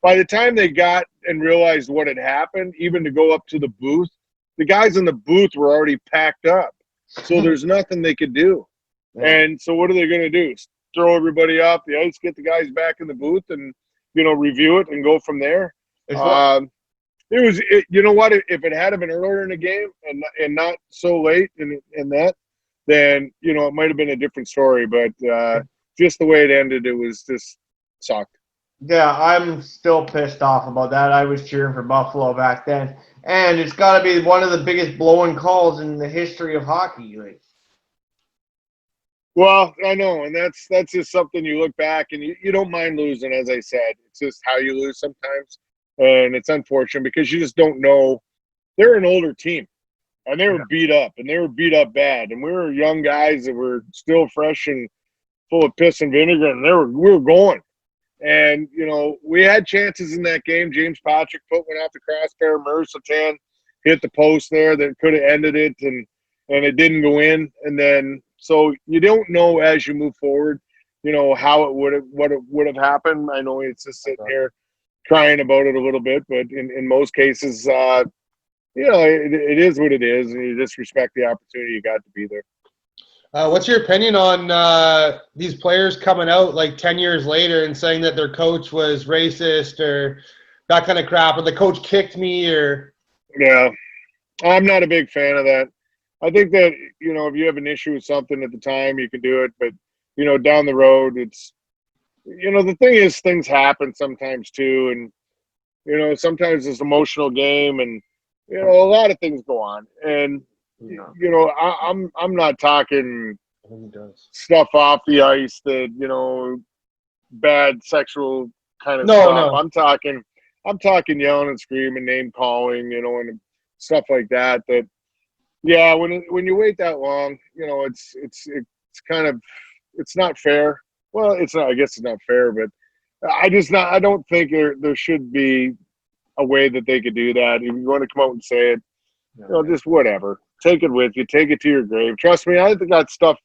By the time they got and realized what had happened, even to go up to the booth, the guys in the booth were already packed up. So there's nothing they could do. Yeah. And so what are they going to do? Throw everybody off the ice, get the guys back in the booth, and, you know, review it and go from there. You know what? If it had been earlier in the game and not so late in that, then, you know, it might have been a different story. But just the way it ended, it was just sucked. Yeah, I'm still pissed off about that. I was cheering for Buffalo back then, and it's got to be one of the biggest blowing calls in the history of hockey. Like, well, I know, and that's just something you look back and you don't mind losing. As I said, it's just how you lose sometimes, and it's unfortunate because you just don't know. They're an older team, and they were beat up, and they were beat up bad, and we were young guys that were still fresh and full of piss and vinegar, and we were going. And, you know, we had chances in that game. James Patrick put one off the crossbar. Mercertan hit the post there that could have ended it, and it didn't go in. And then, so you don't know as you move forward, you know, what it would have happened. I know it's just sitting here crying about it a little bit, but in most cases, you know, it is what it is, and you just respect the opportunity you got to be there. What's your opinion on these players coming out like 10 years later and saying that their coach was racist or that kind of crap, or the coach kicked me, or? Yeah, I'm not a big fan of that. I think that, you know, if you have an issue with something at the time, you can do it. But, you know, down the road, it's, you know, the thing is things happen sometimes too. And, you know, sometimes it's an emotional game, and, you know, a lot of things go on. And, you know, I'm not talking stuff off the ice that, you know, bad sexual kind of stuff. No. I'm talking yelling and screaming, name calling, you know, and stuff like that. That, yeah, when you wait that long, you know, it's kind of, it's not fair. Well, it's not. I guess it's not fair, but I don't think there should be a way that they could do that. If you want to come out and say it, you know, just whatever. Take it with you. Take it to your grave. Trust me, I think that stuff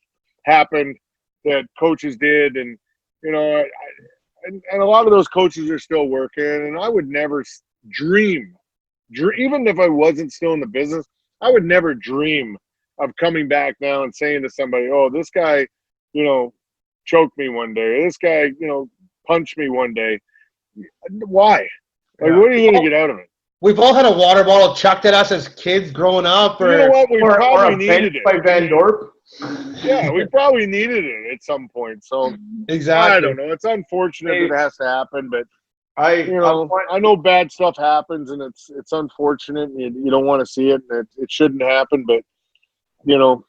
happened that coaches did, and, you know, and a lot of those coaches are still working. And I would never dream, even if I wasn't still in the business, I would never dream of coming back now and saying to somebody, "Oh, this guy, you know, choked me one day. This guy, you know, punched me one day." Why? Like, what are you going to get out of it? We've all had a water bottle chucked at us as kids growing up, You know or what? We or probably a bench needed it. by Van Dorp. Yeah, we probably needed it at some point. So exactly. I don't know. It's unfortunate Hey, it has to happen, but I I know bad stuff happens, and it's unfortunate. You don't want to see it, and it shouldn't happen. But I don't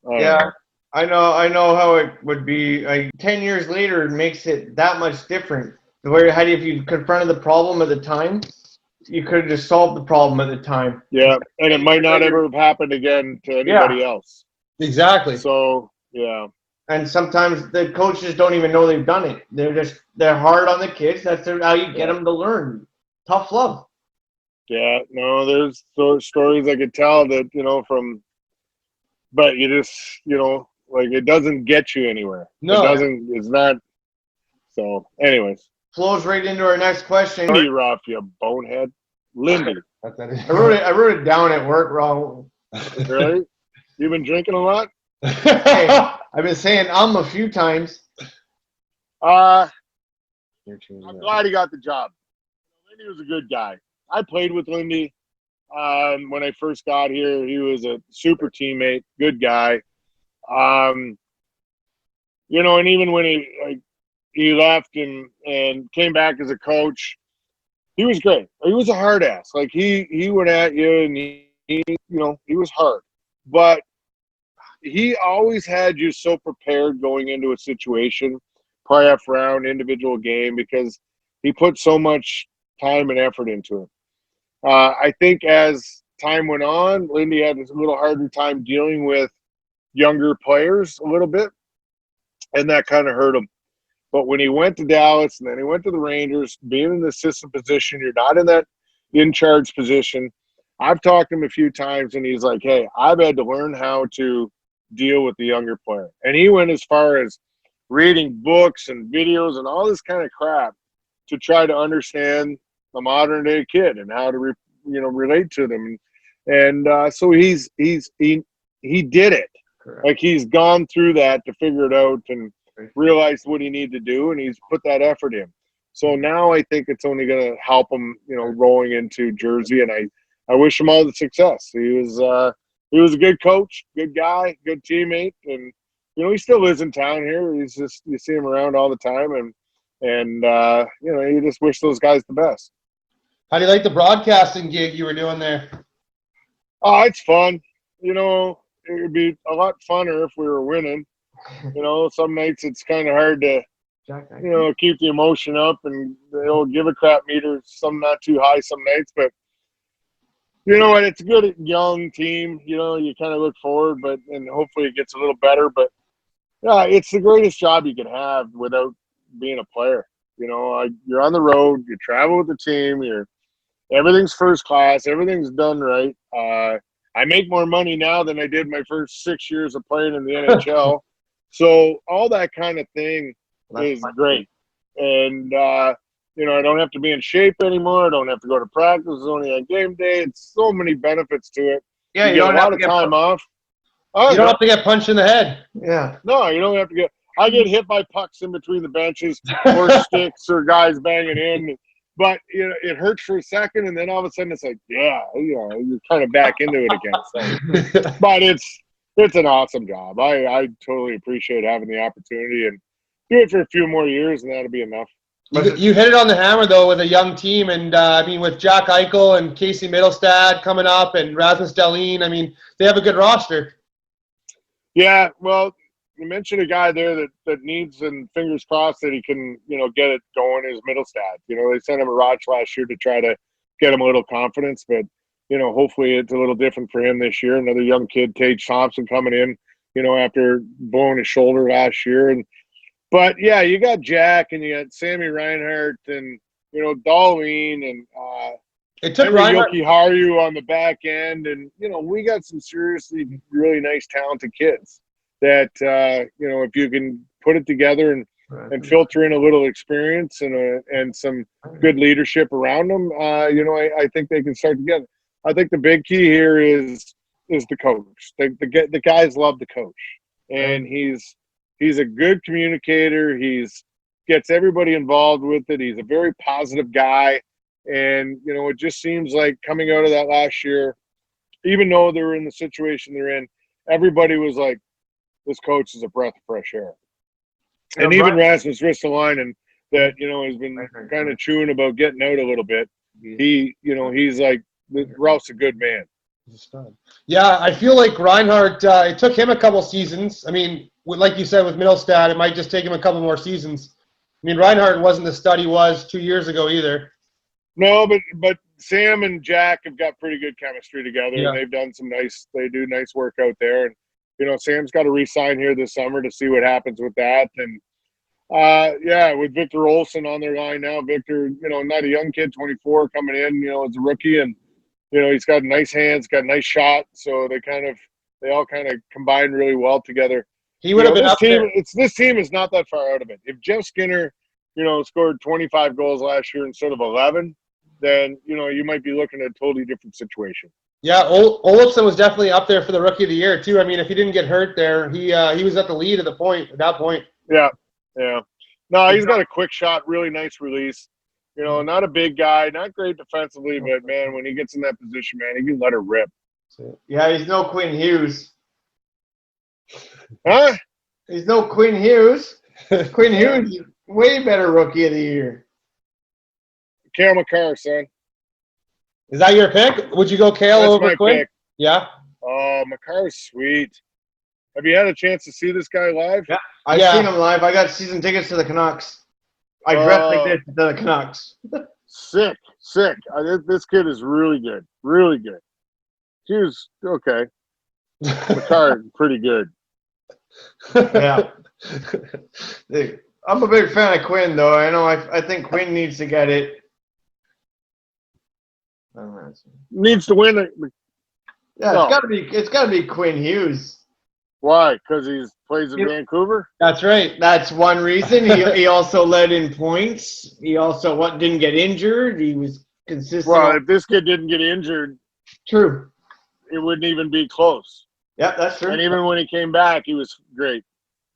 yeah, know. I know how it would be. 10 years later, it makes it that much different. Where had if you confronted the problem at the time, you could have just solved the problem at the time. Yeah, and it 10 might years not later- ever have happened again to Yeah, anybody else. Exactly. So yeah, and sometimes the coaches don't even know they've done it. They're hard on the kids. That's how you get them to learn. Tough love. yeah. No, there's stories I could tell that from, but you just like it doesn't get you anywhere. No. It doesn't. It's not. So, anyways, Flows right into our next question. Lindy Ruff, you bonehead, Lindy. I wrote it down at work wrong. Really? You've been drinking a lot? Hey, I've been saying a few times. I'm glad he got the job. Lindy was a good guy. I played with Lindy when I first got here. He was a super teammate, good guy. And even when he left and came back as a coach, he was great. He was a hard ass. Like he went at you and he was hard, but he always had you so prepared going into a situation, playoff round, individual game, because he put so much time and effort into it. I think as time went on, Lindy had a little harder time dealing with younger players a little bit, and that kind of hurt him. But when he went to Dallas and then he went to the Rangers, being in the assistant position, you're not in that in-charge position. I've talked to him a few times, and he's like, hey, I've had to learn how to deal with the younger player. And he went as far as reading books and videos and all this kind of crap to try to understand the modern-day kid and how to relate to them. And so he did it. Correct. Like he's gone through that to figure it out and realized what he needed to do, and he's put that effort in. So now I think it's only going to help him, rolling into Jersey, and I wish him all the success. He was a good coach, good guy, good teammate, and he still lives in town here. He's just, you see him around all the time, and you just wish those guys the best. How do you like the broadcasting gig you were doing there? Oh, it's fun. It would be a lot funner if we were winning. Some nights it's kind of hard to, keep the emotion up, and they'll give a crap meter. Some not too high some nights, but what? It's a good young team. You kind of look forward, and hopefully it gets a little better. But yeah, it's the greatest job you can have without being a player. You're on the road, you travel with the team, everything's first class, everything's done right. I make more money now than I did my first 6 years of playing in the NHL. So all that kind of thing is great. And, I don't have to be in shape anymore. I don't have to go to practice only on game day. It's so many benefits to it. Yeah, you get a lot of time off. Oh, You don't have to get punched in the head. Yeah. No, you don't have to get – I get hit by pucks in between the benches or sticks or guys banging in. But it hurts for a second, and then all of a sudden it's like, yeah, you're kind of back into it again. So, but it's an awesome job. I totally appreciate having the opportunity and do it for a few more years, and that'll be enough. You hit it on the hammer, though, with a young team. And, with Jack Eichel and Casey Middlestad coming up and Rasmus Dahlin, they have a good roster. Yeah, well, you mentioned a guy there that needs, and fingers crossed that he can, get it going, is Middlestad. They sent him a Roch last year to try to get him a little confidence, but, hopefully it's a little different for him this year. Another young kid, Tage Thompson, coming in, after blowing his shoulder last year. But yeah, you got Jack and you got Sammy Reinhart and, Darlene and It took Reinhart Reinhart. Haru on the back end. And, we got some seriously really nice, talented kids that, if you can put it together and filter in a little experience and some good leadership around them, I think they can start together. I think the big key here is the coach. The guys love the coach, and he's a good communicator. He's gets everybody involved with it. He's a very positive guy, And, you know, it just seems like coming out of that last year, even though they were in the situation they're in, everybody was like, this coach is a breath of fresh air. And even Rasmus Ristolainen, that, you know, has been kind of chewing about getting out a little bit. He, you know, he's like, Ralph's a good man. Yeah, I feel like Reinhardt, it took him a couple seasons. I mean, like you said with Middlestad, it might just take him a couple more seasons. I mean, Reinhardt wasn't the stud he was 2 years ago either. No, but Sam and Jack have got pretty good chemistry together. Yeah. And they've done they do nice work out there. And, you know, Sam's got to re-sign here this summer to see what happens with that. And, yeah, with Victor Olsen on their line now, Victor, you know, not a young kid, 24, coming in, you know, as a rookie. And, you know, he's got nice hands, got a nice shot. So they all kind of combine really well together. He would have been up there. This team is not that far out of it. If Jeff Skinner, you know, scored 25 goals last year instead of 11, then, you know, you might be looking at a totally different situation. Yeah, Olofsson was definitely up there for the Rookie of the Year too. I mean, if he didn't get hurt there, he was at the lead at that point. Yeah. No, he's got a quick shot, really nice release. You know, not a big guy, not great defensively, but man, when he gets in that position, man, he can let her rip. Yeah, he's no Quinn Hughes. Huh? He's no Quinn Hughes. Quinn Hughes, way better Rookie of the Year. Cale Makar, son. Is that your pick? Would you go Cale That's over my Quinn? pick. Yeah. Oh, Makar's sweet. Have you had a chance to see this guy live? Yeah, I've seen him live. I got season tickets to the Canucks. I dressed like this to the Canucks. Sick. This kid is really good. Really good. He was okay. Makar, pretty good. Yeah. I'm a big fan of Quinn, though. I think Quinn needs to get it. Needs to win it. Yeah, No. it's gotta be Quinn Hughes. Why? Because he plays in Vancouver? That's right. That's one reason. He also led in points. He also didn't get injured. He was consistent. Well, if this kid didn't get injured, True. it wouldn't even be close. Yeah, that's true. And even when he came back, he was great.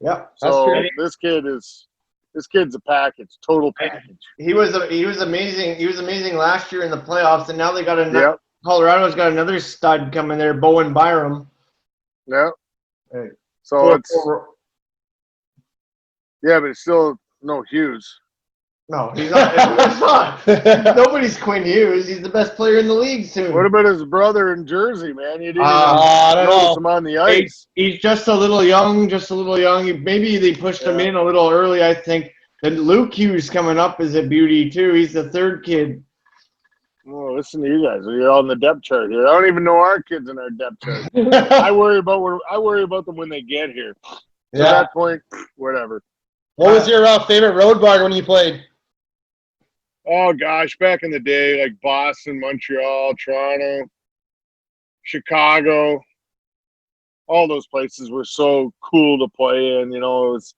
Yeah, So this kid's a package, total package. He was amazing. He was amazing last year in the playoffs, and now they got another. Colorado's got another stud coming there, Bowen Byram. Yeah. So it's but it's still no Hughes. No, he's not. It's not. Nobody's Quinn Hughes. He's the best player in the league soon. What about his brother in Jersey, man? You didn't I don't notice know. him on the ice. He's just a little young. Maybe they pushed him in a little early, I think. And Luke Hughes coming up is a beauty too. He's the third kid. Oh, listen to you guys. You're on the depth chart here. I don't even know our kids in our depth chart. I worry about them when they get here. At that point, whatever. What was your favorite road bar when you played? Oh gosh, back in the day, like Boston, Montreal, Toronto, Chicago, all those places were so cool to play in. You know, it was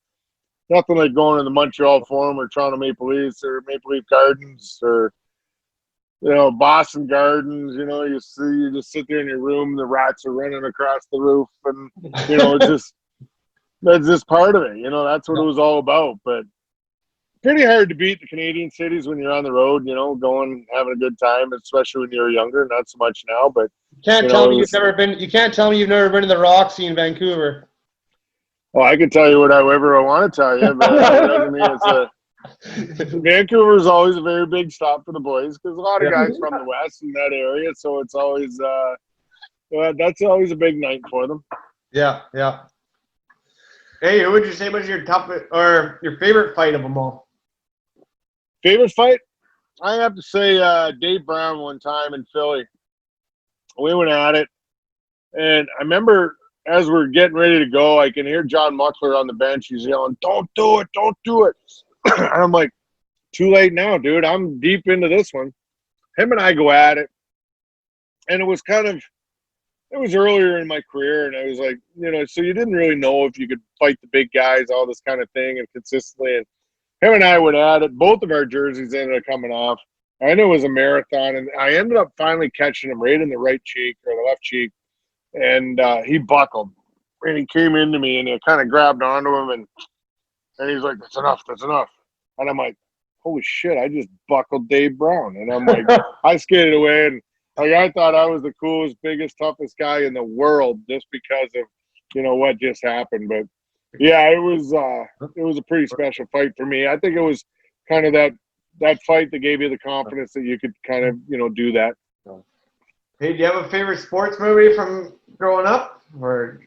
nothing like going to the Montreal Forum or Toronto Maple Leafs or Maple Leaf Gardens or, you know, Boston Gardens. You know, you just sit there in your room, the rats are running across the roof, and you know, that's just part of it. You know, that's what it was all about. But pretty hard to beat the Canadian cities when you're on the road. You know, going having a good time, especially when you're younger. Not so much now, but You can't tell me you've never been. You can't tell me you've never been to the Roxy in Vancouver. Well, I can tell you whatever I want to tell you, but I mean, Vancouver is always a very big stop for the boys because a lot of guys from the West in that area, so it's always that's always a big night for them. Yeah. Hey, who would you say was your your favorite fight of them all? Favorite fight? I have to say Dave Brown one time in Philly. We went at it, and I remember as we're getting ready to go, I can hear John Muckler on the bench. He's yelling, "Don't do it! Don't do it!" And I'm like, "Too late now, dude. I'm deep into this one." Him and I go at it, and it was earlier in my career, and I was like, you know, so you didn't really know if you could fight the big guys, all this kind of thing, and consistently. And him and I went at it. Both of our jerseys ended up coming off. I knew it was a marathon, and I ended up finally catching him right in the right cheek or the left cheek, and he buckled. And he came into me, and I kind of grabbed onto him, and he's like, that's enough. And I'm like, holy shit, I just buckled Dave Brown. And I'm like, I skated away, and like I thought I was the coolest, biggest, toughest guy in the world just because of, what just happened. But yeah, it was a pretty special fight for me. I think it was kind of that fight that gave you the confidence that you could kind of, do that. Hey, do you have a favorite sports movie from growing up? Or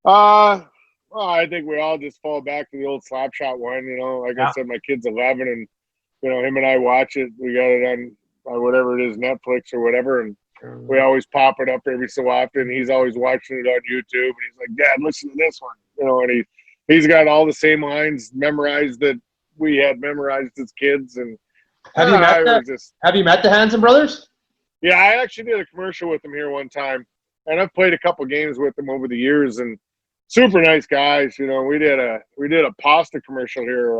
Well, I think we all just fall back to the old Slapshot one. Like Yeah. I said, my kid's 11, and him and I watch it. We got it on whatever it is, Netflix or whatever, and we always pop it up every so often. He's always watching it on YouTube, and he's like, "Dad, listen to this one," and he's got all the same lines memorized that we had memorized as kids. And Have you met the Hanson brothers? Yeah, I actually did a commercial with them here one time, and I've played a couple games with them over the years, and super nice guys. We did a pasta commercial here,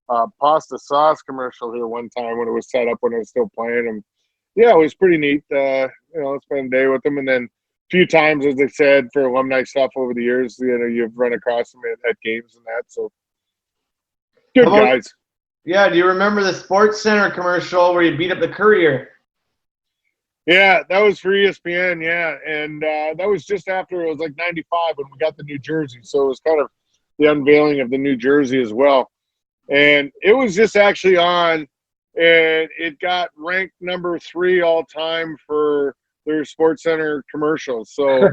a pasta sauce commercial here one time when it was set up when I was still playing them. Yeah, it was pretty neat. Spend a day with them, and then a few times, as I said, for alumni stuff over the years, you've run across them at games and that. So good guys. Yeah, do you remember the Sports Center commercial where you beat up the Courier? Yeah, that was for ESPN, yeah. And that was just after, it was like 95 when we got the new jersey. So it was kind of the unveiling of the new jersey as well. And it was just actually on, and it got ranked number 3 all time for their Sports Center commercials. So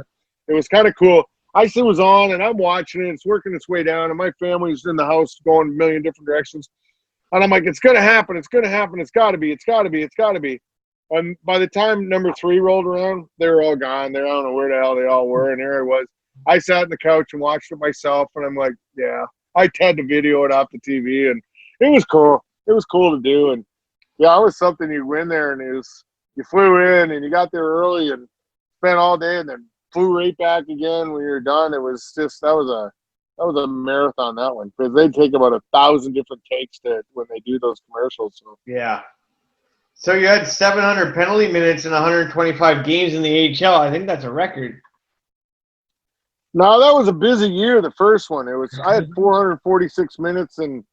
it was kind of cool. I was on, and I'm watching it. It's working its way down, and my family's in the house going a million different directions. And I'm like, it's going to happen. It's going to happen. It's got to be. It's got to be. It's got to be. And by the time number 3 rolled around, they were all gone. I don't know where the hell they all were. And there I was. I sat on the couch and watched it myself. And I'm like, yeah. I had to video it off the TV. And it was cool. It was cool to do. And, yeah, it was something you win there. And you flew in and you got there early and spent all day and then flew right back again when you're done. It was just that was a marathon, that one. Because they take about 1,000 different takes when they do those commercials. So. Yeah. So you had 700 penalty minutes in 125 games in the AHL. I think that's a record. No, that was a busy year, the first one. I had 446 minutes and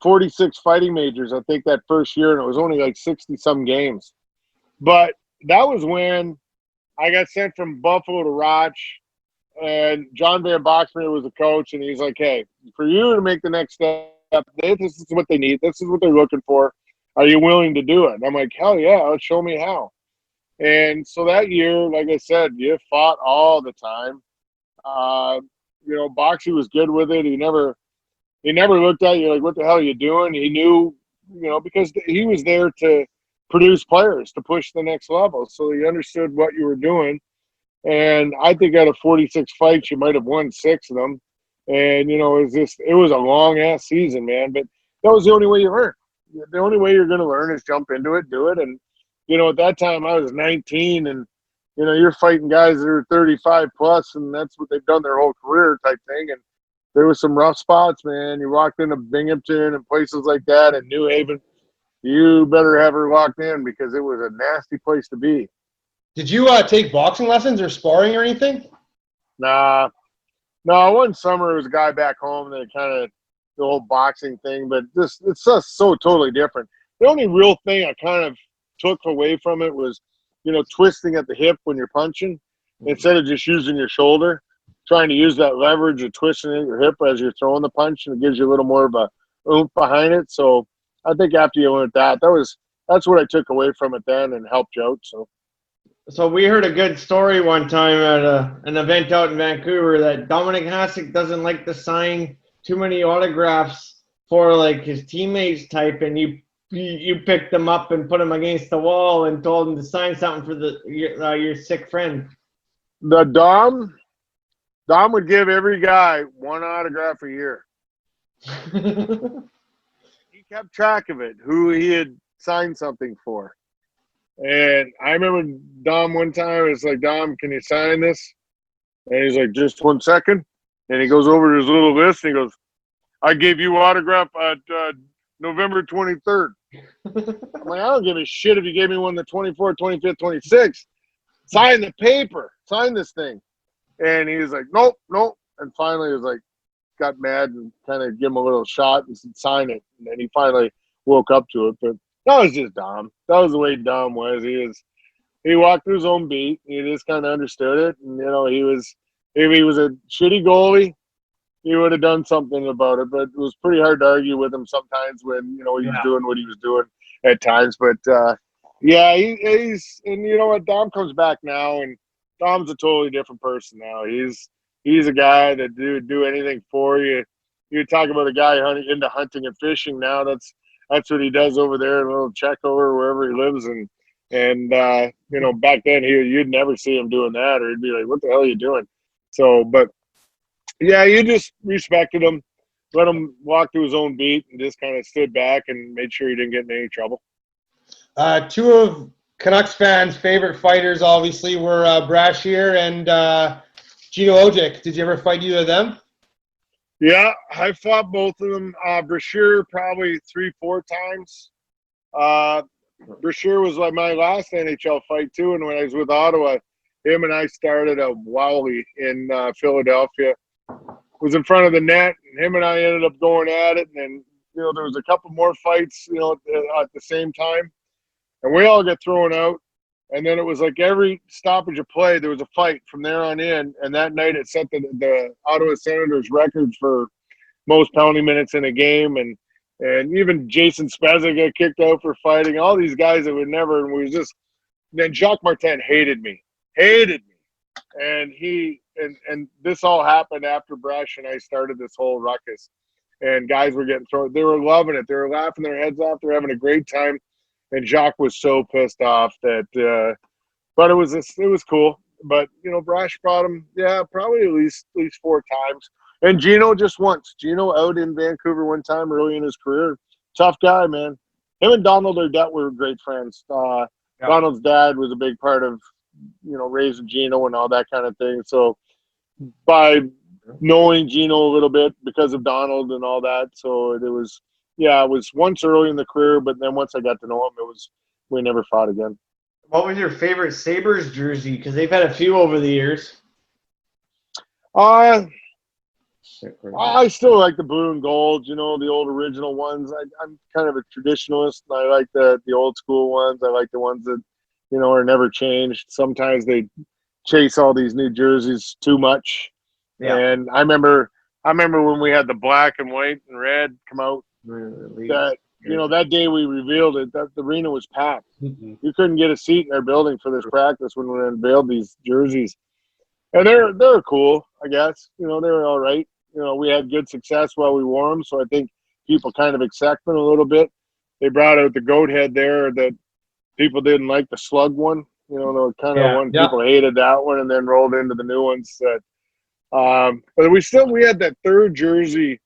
46 fighting majors, I think, that first year, and it was only like 60-some games. But that was when I got sent from Buffalo to Roch, and John Van Boxmeer was the coach, and he's like, hey, for you to make the next step, this is what they need. This is what they're looking for. Are you willing to do it? And I'm like, hell yeah, show me how. And so that year, like I said, you fought all the time. Boxy was good with it. He never looked at you like, what the hell are you doing? He knew, because he was there to produce players, to push the next level. So he understood what you were doing. And I think out of 46 fights, you might have won 6 of them. And, it was a long-ass season, man. But that was the only way you learn. The only way you're going to learn is jump into it, do it. And, at that time I was 19 and, you're fighting guys that are 35 plus, and that's what they've done their whole career type thing. And there was some rough spots, man. You walked into Binghamton and places like that and New Haven. You better have her locked in because it was a nasty place to be. Did you take boxing lessons or sparring or anything? Nah. No, one summer it was a guy back home that kind of the whole boxing thing, but it's just so totally different. The only real thing I kind of took away from it was, twisting at the hip when you're punching instead of just using your shoulder, trying to use that leverage of twisting at your hip as you're throwing the punch, and it gives you a little more of a oomph behind it. So I think after you learned that's what I took away from it then and helped you out. So we heard a good story one time at an event out in Vancouver that Dominic Hasek doesn't like to sign too many autographs for like his teammates type, and you picked them up and put them against the wall and told him to sign something for your sick friend. The Dom would give every guy 1 autograph a year. He kept track of it, who he had signed something for. And I remember Dom one time, it's like, Dom, can you sign this? And he's like, just 1 second. And he goes over to his little list and he goes, I gave you autograph at November 23rd. I'm like, I don't give a shit if you gave me one the 24th, 25th, 26th. Sign the paper. Sign this thing. And he was like, nope. And finally he was like, got mad and kind of give him a little shot and said, sign it. And then he finally woke up to it. But that was just Dom. That was the way Dom was. He walked through his own beat. He just kind of understood it. And, if he was a shitty goalie, he would have done something about it. But it was pretty hard to argue with him sometimes when, he was doing what he was doing at times. But, he's – and you know what? Dom comes back now, and Dom's a totally different person now. He's a guy that do anything for you. You talk about a guy into hunting and fishing now. That's what he does over there in a little Checkover, wherever he lives. And back then you'd never see him doing that, or he'd be like, what the hell are you doing? So, but yeah, you just respected him, let him walk through his own beat, and just kind of stood back and made sure he didn't get in any trouble. Two of Canucks fans' favorite fighters, obviously, were Brashear and Gino Ojic. Did you ever fight either of them? Yeah, I fought both of them. Brashear probably 3-4 times. Brashear was like my last NHL fight too, and when I was with Ottawa, him and I started a Wowley in Philadelphia. Was in front of the net, and him and I ended up going at it, and then there was a couple more fights at the same time, and we all got thrown out. And then it was like every stoppage of play, there was a fight from there on in. And that night it set the Ottawa Senators record for most penalty minutes in a game. And even Jason Spezza got kicked out for fighting. All these guys that would never – and we was just – then Jacques Martin hated me. And and this all happened after Brash and I started this whole ruckus. And guys were getting thrown – they were loving it. They were laughing their heads off. They were having a great time. And Jacques was so pissed off that, but it was cool. But Brash brought him, probably at least 4 times. And Gino just once. Gino out in Vancouver one time early in his career. Tough guy, man. Him and Donald Ardette were great friends. Donald's dad was a big part of, raising Gino and all that kind of thing. So by knowing Gino a little bit because of Donald and all that, so it was once early in the career, but then once I got to know him, we never fought again. What was your favorite Sabres jersey? Because they've had a few over the years. I still like the blue and gold, the old original ones. I'm kind of a traditionalist. I like the old school ones. I like the ones that, are never changed. Sometimes they chase all these new jerseys too much. Yeah. And I remember when we had the black and white and red come out. That day we revealed it, that the arena was packed. Mm-hmm. You couldn't get a seat in our building for this practice when we unveiled these jerseys. And they're cool, I guess. They were all right. We had good success while we wore them, so I think people kind of accept them a little bit. They brought out the goat head there that people didn't like, the slug one. The kind of one people hated that one, and then rolled into the new ones. But we had that third jersey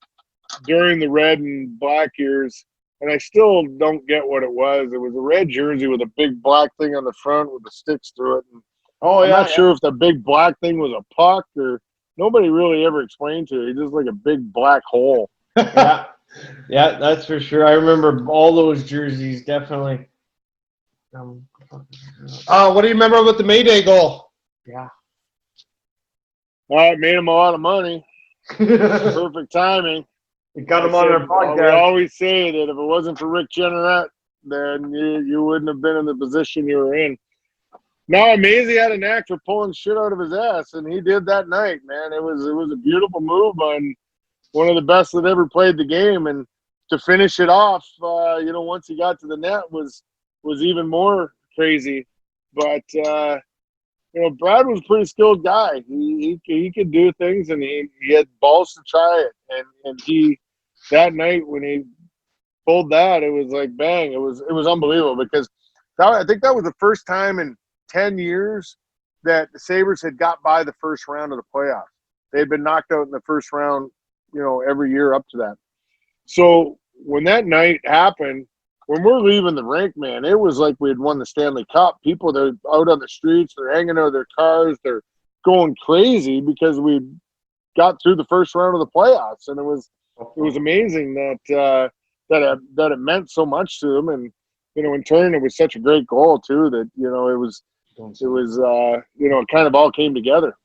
during the red and black years, and I still don't get what it was. It was a red jersey with a big black thing on the front with the sticks through it. And I'm not sure if the big black thing was a puck or nobody really ever explained to it. It's just like a big black hole. Yeah, that's for sure. I remember all those jerseys, definitely. What do you remember about the Mayday goal? Yeah. It made him a lot of money. Perfect timing. We got him on our podcast. We always say that if it wasn't for Rick Jenneret, then you wouldn't have been in the position you were in. Now, Maisie had a knack for pulling shit out of his ass, and he did that night, man. It was a beautiful move on one of the best that ever played the game, and to finish it off, once he got to the net was even more crazy. But Brad was a pretty skilled guy. He could do things, and he had balls to try it. And he that night when he pulled that, it was like bang. It was unbelievable because I think that was the first time in 10 years that the Sabres had got by the first round of the playoffs. They had been knocked out in the first round, every year up to that. So when that night happened, when we're leaving the rink, man, it was like we had won the Stanley Cup. People, they're out on the streets, they're hanging out of their cars, they're going crazy because we got through the first round of the playoffs, and it was amazing that it meant so much to them, and in turn, it was such a great goal too that it kind of all came together.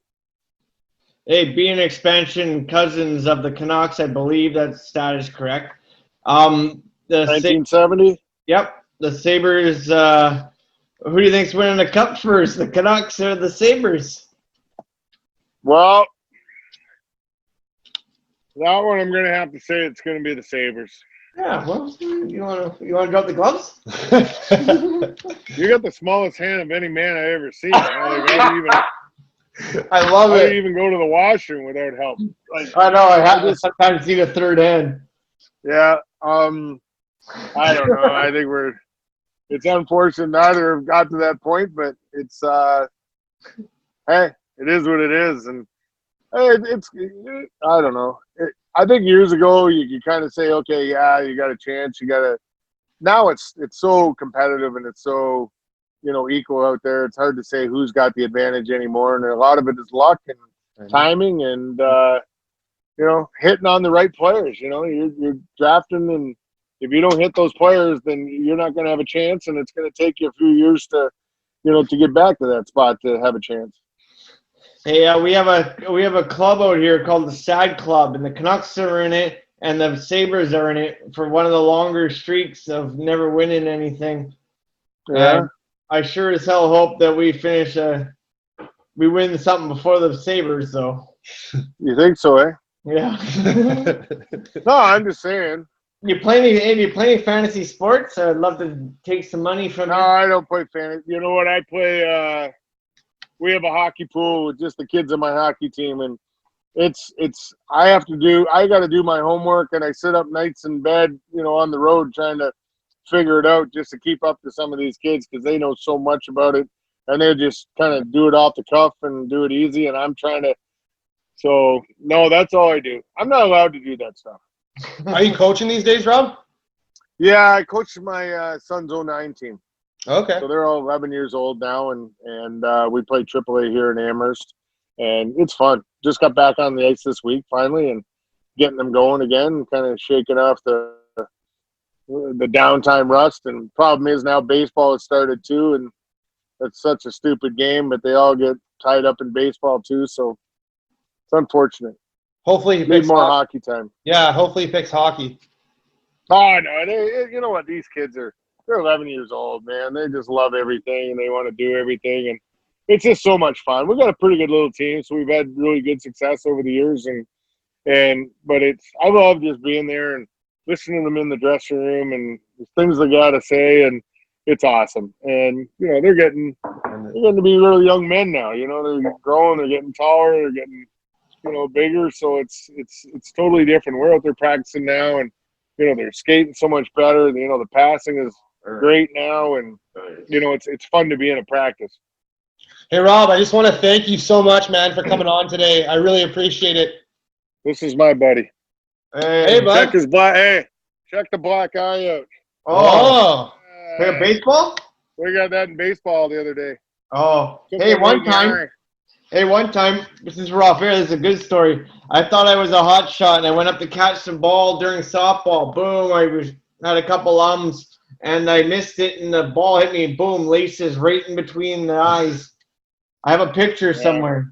Hey, being expansion cousins of the Canucks, I believe that stat is correct. The 1970. Yep, the Sabres. Who do you think's winning the cup first, the Canucks or the Sabres? Well, that one I'm going to have to say it's going to be the Sabres. Yeah, well, you want to drop the gloves? You got the smallest hand of any man I ever seen. I love do it. you even go to the washroom without help? Like, I know. I have to sometimes need a third hand. yeah. I don't know. I think it's unfortunate neither have got to that point, but it's hey, it is what it is, and hey, I don't know. I think years ago you kind of say, okay, yeah, you got a chance. You got to. Now it's so competitive and it's so equal out there. It's hard to say who's got the advantage anymore, and a lot of it is luck and timing and hitting on the right players. You're drafting, and if you don't hit those players, then you're not going to have a chance, and it's going to take you a few years to get back to that spot to have a chance. Hey, we have a club out here called the Sad Club, and the Canucks are in it, and the Sabres are in it for one of the longer streaks of never winning anything. Yeah, and I sure as hell hope that we win something before the Sabres, though. You think so, eh? Yeah. No, I'm just saying. You play any fantasy sports? I'd love to take some money from No, you. I don't play fantasy. You know what? I play. We have a hockey pool with just the kids on my hockey team, and I got to do my homework, and I sit up nights in bed, on the road trying to figure it out just to keep up to some of these kids because they know so much about it, and they just kind of do it off the cuff and do it easy, and I'm trying to. So no, that's all I do. I'm not allowed to do that stuff. Are you coaching these days, Rob? Yeah, I coach my son's 09 team. Okay. So they're all 11 years old now, and we play AAA here in Amherst, and it's fun. Just got back on the ice this week finally, and getting them going again, kind of shaking off the downtime rust. And problem is now baseball has started too, and it's such a stupid game, but they all get tied up in baseball too, so it's unfortunate. Hopefully he Need picks more hockey. hockey time. Yeah, hopefully he picks hockey. Oh no, you know what? These kids they're 11 years old, man. They just love everything and they want to do everything, and it's just so much fun. We've got a pretty good little team, so we've had really good success over the years, but I love just being there and listening to them in the dressing room and the things they got to say, and it's awesome. And they're getting to be really young men now. They're growing, they're getting taller, they're getting bigger, so it's totally different. We're out there practicing now, and they're skating so much better. The passing is great now, and it's fun to be in a practice. Hey, Rob, I just want to thank you so much, man, for coming on today. I really appreciate it. This is my buddy. Hey, bud. Check his black. Hey, check the black eye out. Oh. Hey, baseball? We got that in baseball the other day. Oh. Took Hey, one one right in the time. eye. Hey, one time, this is raw fair. This is a good story. I thought I was a hot shot, and I went up to catch some ball during softball. Boom! Had a couple ums, and I missed it, and the ball hit me. Boom! Laces right in between the eyes. I have a picture somewhere.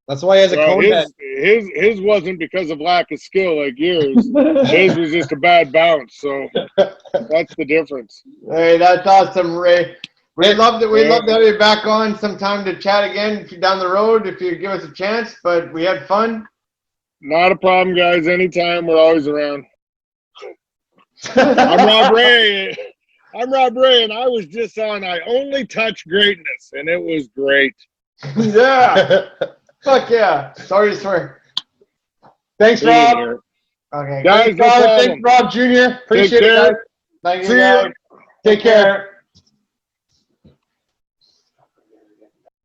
That's why he has a cone head. His wasn't because of lack of skill like yours. His was just a bad bounce. So that's the difference. Hey, that's awesome, Ray. We'd love to have you back on sometime to chat again if you're down the road, if you give us a chance, but we had fun. Not a problem, guys. Anytime. We're always around. I'm Rob Ray. And I was just on I Only Touch Greatness, and it was great. Yeah. Fuck yeah. Sorry to swear. Thanks, Rob. Okay. Guys, Thanks, no Rob. problem. Thanks, Rob Jr. Appreciate it, guys. Thank you, See ya. guys. Take care.